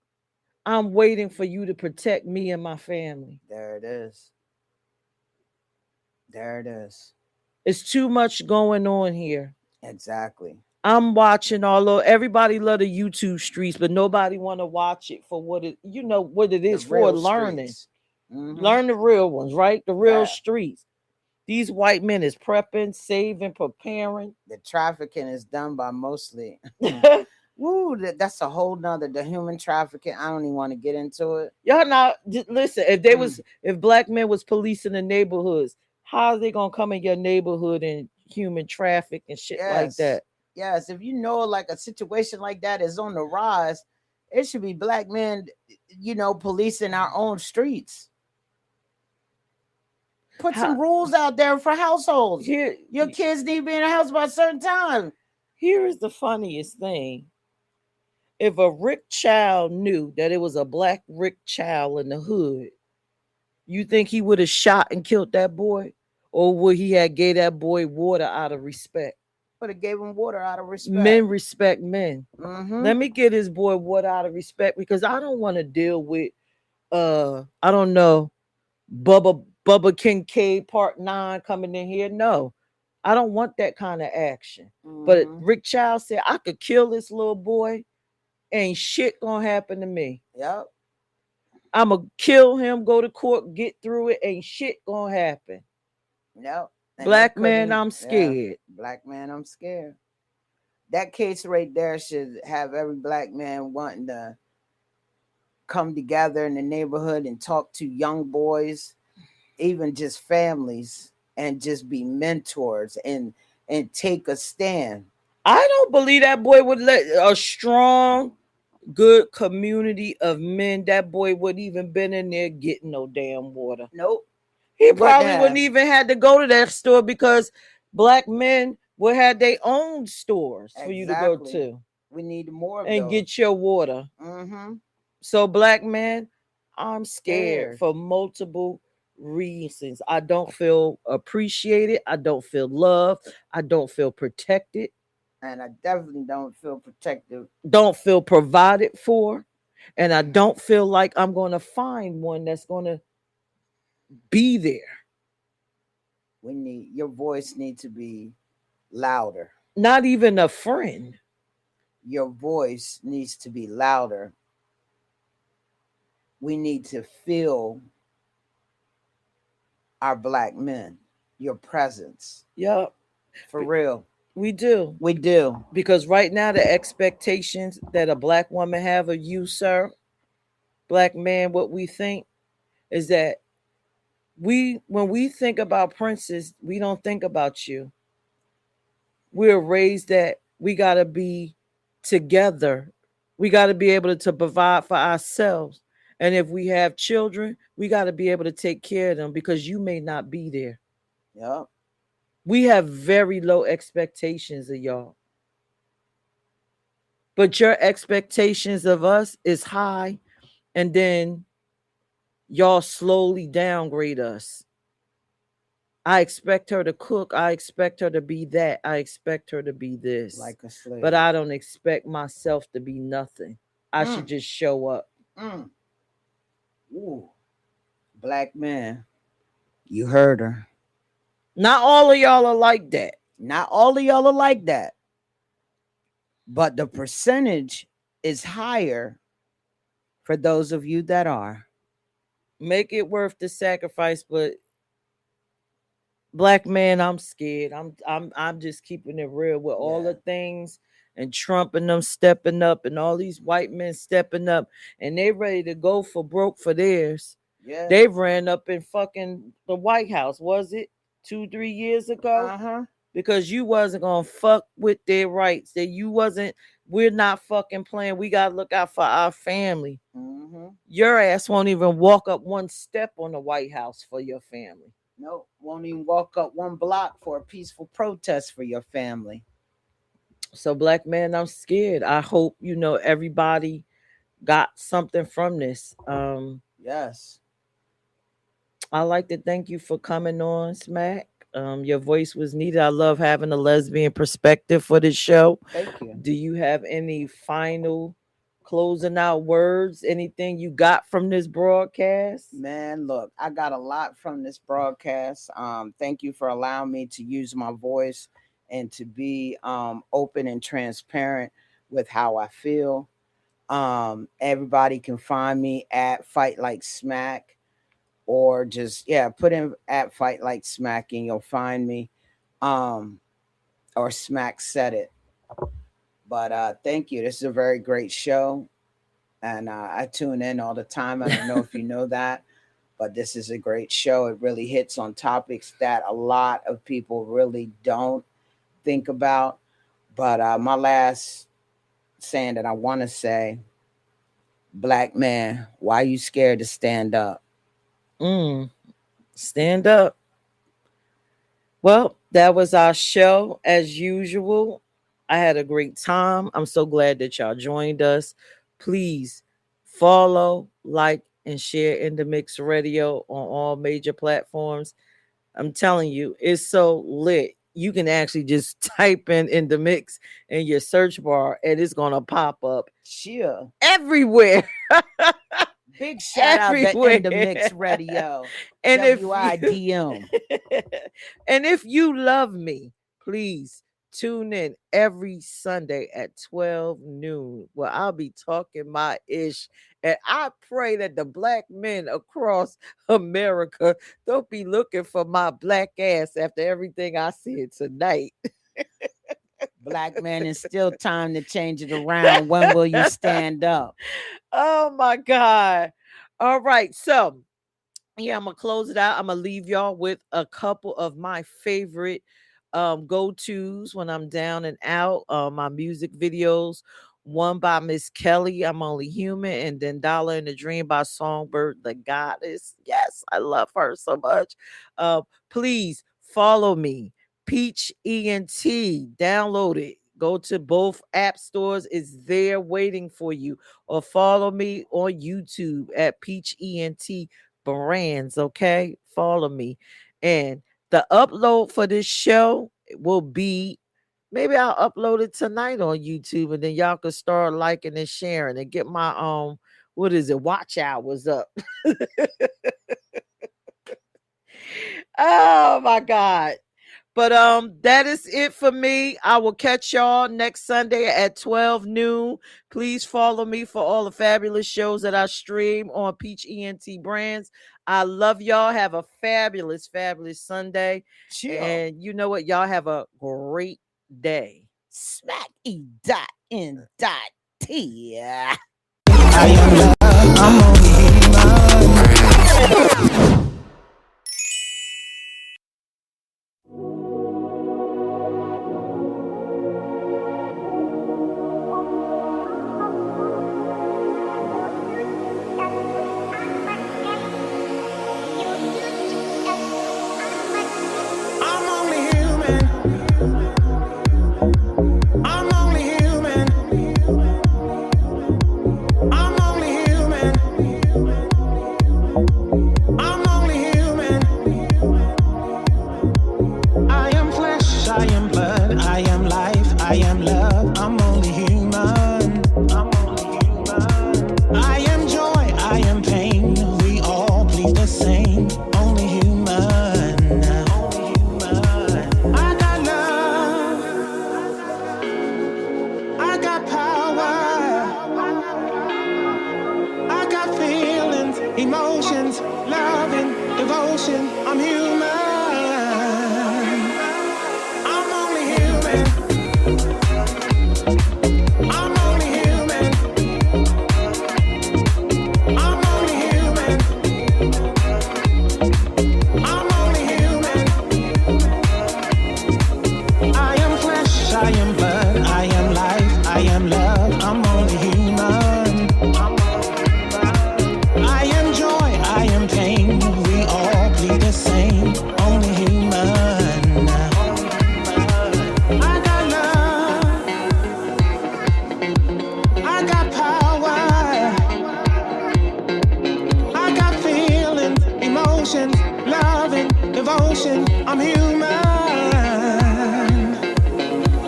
I'm waiting for you to protect me and my family. There it is. There it is. It's too much going on here. Exactly. I'm watching all of everybody love the YouTube streets, but nobody want to watch it for what it what it is for learning. Mm-hmm. Learn the real ones, right? The real Yeah. streets. These white men is prepping, saving, preparing. The trafficking is done by mostly. Woo, that's a whole nother, the human trafficking. I don't even want to get into it. Y'all not listen. If black men was policing the neighborhoods, how are they gonna come in your neighborhood and human traffic and shit like that? Yes, if you know like a situation like that is on the rise, it should be black men, policing our own streets. Put some rules out there for households. Your kids need to be in a house by a certain time. Here is the funniest thing. If a Rick child knew that it was a black Rick child in the hood, you think he would have shot and killed that boy? Or would he have gave that boy water out of respect? Would have gave him water out of respect. Men respect men. Mm-hmm. Let me get his boy water out of respect because I don't want to deal with I don't know, Bubba Kincaid Part 9 coming in here. No, I don't want that kind of action. But Rick Child said I could kill this little boy. Ain't shit gonna happen to me. Yep. I'ma kill him, go to court, get through it. Ain't shit gonna happen. Yep. Black man, I'm scared. Yeah. Black man, I'm scared. That case right there should have every black man wanting to come together in the neighborhood and talk to young boys, even just families, and just be mentors and take a stand. I don't believe that boy would let a strong, good community of men. That boy wouldn't even been in there getting no damn water. Nope. He probably wouldn't even had to go to that store because black men would have their own stores for you to go to. We need more of and those. Get your water. Mm-hmm. So black man, I'm scared for multiple reasons. I don't feel appreciated. I don't feel loved. I don't feel protected. And I definitely don't feel protected. Don't feel provided for. And I don't feel like I'm going to find one that's going to be there. Your voice needs to be louder. Not even a friend. Your voice needs to be louder. We need to feel our black men, your presence. Yep. For real. We do. We do. Because right now the expectations that a black woman have of you, sir, black man, what we think is that when we think about princes, we don't think about you. We're raised that we got to be together. We got to be able to provide for ourselves. And if we have children, we got to be able to take care of them because you may not be there. Yep. We have very low expectations of y'all. But your expectations of us is high, and then y'all slowly downgrade us. I expect her to cook. I expect her to be that. I expect her to be this. Like a slave. But I don't expect myself to be nothing. I should just show up. Ooh. Black man, you heard her. Not all of y'all are like that. Not all of y'all are like that. But the percentage is higher for those of you that are. Make it worth the sacrifice, but Black man, I'm scared. I'm just keeping it real with all the things and Trump and them stepping up and all these white men stepping up and they ready to go for broke for theirs. Yeah. They ran up in fucking the White House, was it 2-3 years ago? Uh-huh. Because you wasn't gonna fuck with their rights. That you wasn't, we're not fucking playing. We gotta look out for our family. Your ass won't even walk up one step on the White House for your family. Nope, won't even walk up one block for a peaceful protest for your family. So Black man, I'm scared. I hope everybody got something from this. Yes. I like to thank you for coming on, Smack. Your voice was needed. I love having a lesbian perspective for this show. Thank you. Do you have any final closing out words? Anything you got from this broadcast? Man, look, I got a lot from this broadcast. Thank you for allowing me to use my voice and to be open and transparent with how I feel. Everybody can find me at Fight Like Smack, or just put in at Fight Like Smack and you'll find me. Or Smack Said It. But thank you. This is a very great show. And I tune in all the time. I don't know if you know that, but this is a great show. It really hits on topics that a lot of people really don't think about. But my last saying that I want to say, Black man, why are you scared to stand up? Stand up. Well, that was our show as usual. I had a great time. I'm so glad that y'all joined us. Please follow, like, and share Indamix Radio on all major platforms. I'm telling you, it's so lit. You can actually just type in Indamix in your search bar and it's gonna pop up everywhere. Big shout out to Indamix Radio. And WIDM. And if you love me, please tune in every Sunday at 12 noon where I'll be talking my ish. And I pray that the Black men across America don't be looking for my black ass after everything I said tonight. Black man, it's still time to change it around. When will you stand up? Oh my God. All right. So, I'm going to close it out. I'm going to leave y'all with a couple of my favorite go-tos when I'm down and out. My music videos. One by Miss Kelly, I'm Only Human, and then Dollar in the Dream by Songbird the Goddess. Yes, I love her so much. Please follow me. Peach Ent. Download it. Go to both app stores. It's there waiting for you. Or follow me on YouTube at Peach Ent Brands. Okay? Follow me. And the upload for this show will be, maybe I'll upload it tonight on YouTube, and then y'all can start liking and sharing and get my watch hours up. Oh my God. But that is it for me. I will catch y'all next Sunday at 12 noon. Please follow me for all the fabulous shows that I stream on Peach Ent Brands. I love y'all. Have a fabulous, fabulous Sunday. Chill. And you know what? Y'all have a great day. Smack E.N.T. I'm only human. I'm only human. I'm only human. I am flesh, I am blood, I am life, I am love. I'm only human. I'm only human. I am joy, I am pain. We all bleed the same. Only human. Only human. I got love. I got power. I got feelings, emotions, loving, devotion. I'm human. I'm only human. I'm only human. I'm only human. I'm only human. I am flesh, I am blood, I am life, I am love. I'm only human. I am joy, I am pain. We all bleed the same. Only human. I got love. I got power. I got feelings, emotions, loving, devotion. I'm human.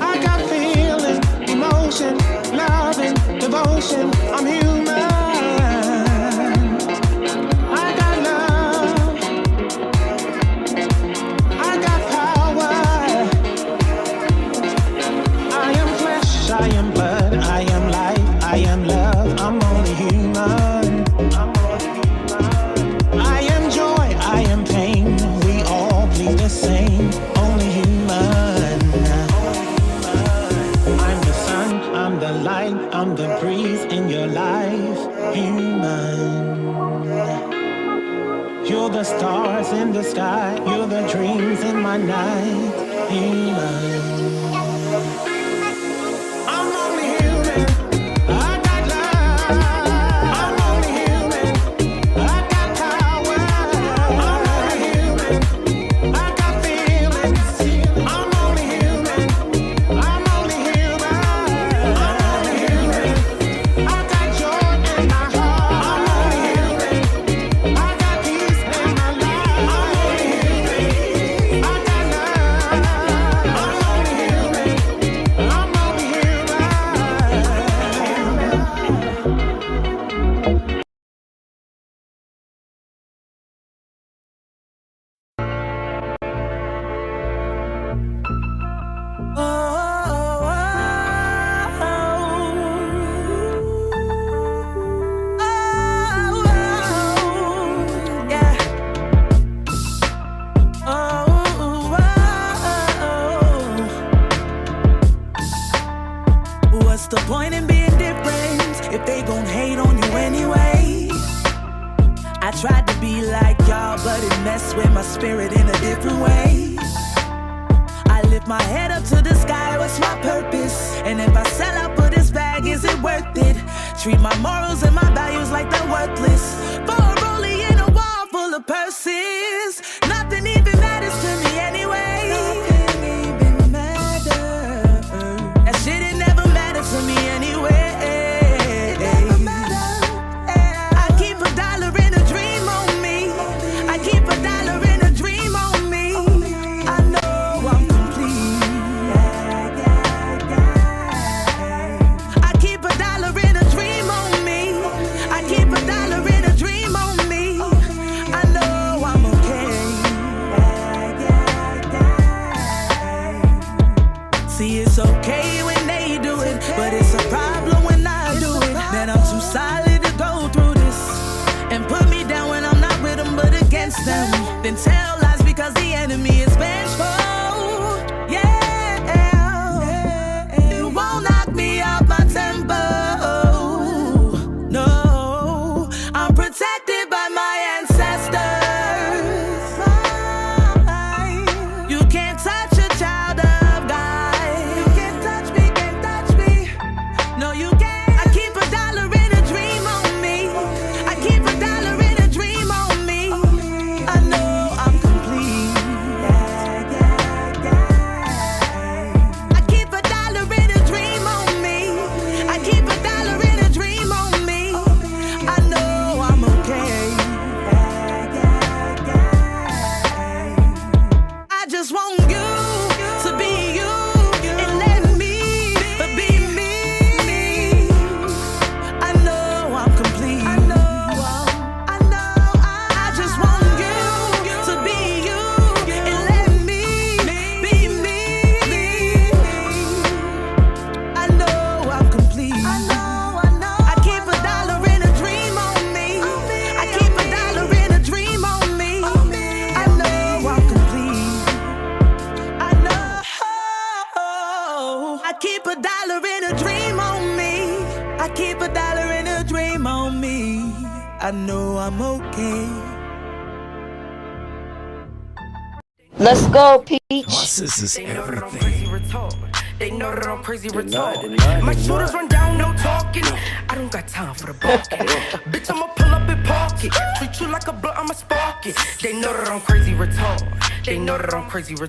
I got feelings, emotions, loving, devotion. I'm human. I got love. I got power. I am flesh, I am blood, I am life, I am love. I'm only human. I am joy, I am pain. We all bleed the same. Only human. I'm the sun, I'm the light, I'm the breeze in your life. Human. You're the stars in the sky, you're the dreams in my night. Human. I'm only human. I got love. I'm only human. I got power. I'm only human. I got feelings. I'm only human. I'm only human. I'm only human. I got joy in my heart. I'm only human. I got peace in my life. I'm only human. I got love. I'm only human. I'm only human. What's the point in being different if they gon' hate on you anyway? I tried to be like y'all, but it messed with my spirit in a different way. I lift my head up to the sky, what's my purpose? And if I sell out for this bag, is it worth it? Treat my morals and my values like they're worthless. For a rollie in a wall full of purses, nothing even matters to me anyway. Nothing even matters. That shit, it never mattered to me anyway. It never mattered. I keep a dollar and a dream on me. I keep a dollar and a dream on me. I know I'm complete. I keep a dollar and a dream on me. I keep a dollar and a dream on me. I know I'm okay. See, it's okay when they do it, but it's a problem when I do it. That I'm too solid to go through this and put me down when I'm not with them but against them. Then tell lies because the enemy is vengeful. Yeah, it won't knock me off my tempo. No, I'm protected by my ancestors. You can't touch a child of God. You can't touch me, can't touch me. No, you can't. I keep a dollar and a dream on me. I keep a dollar and a dream on me. I know I'm complete. I know I'm okay. Let's go, Peach. My sister's They know that I'm everything. crazy retarded. They know that I'm crazy They're not, retarded. they're not, My they're shooters not. run down, no talking. I don't got time for the barking. Bitch, I'ma pull up and park it. Treat you like a blunt, I'ma spark it. They know that I'm crazy retarded. They know that I'm crazy retarded.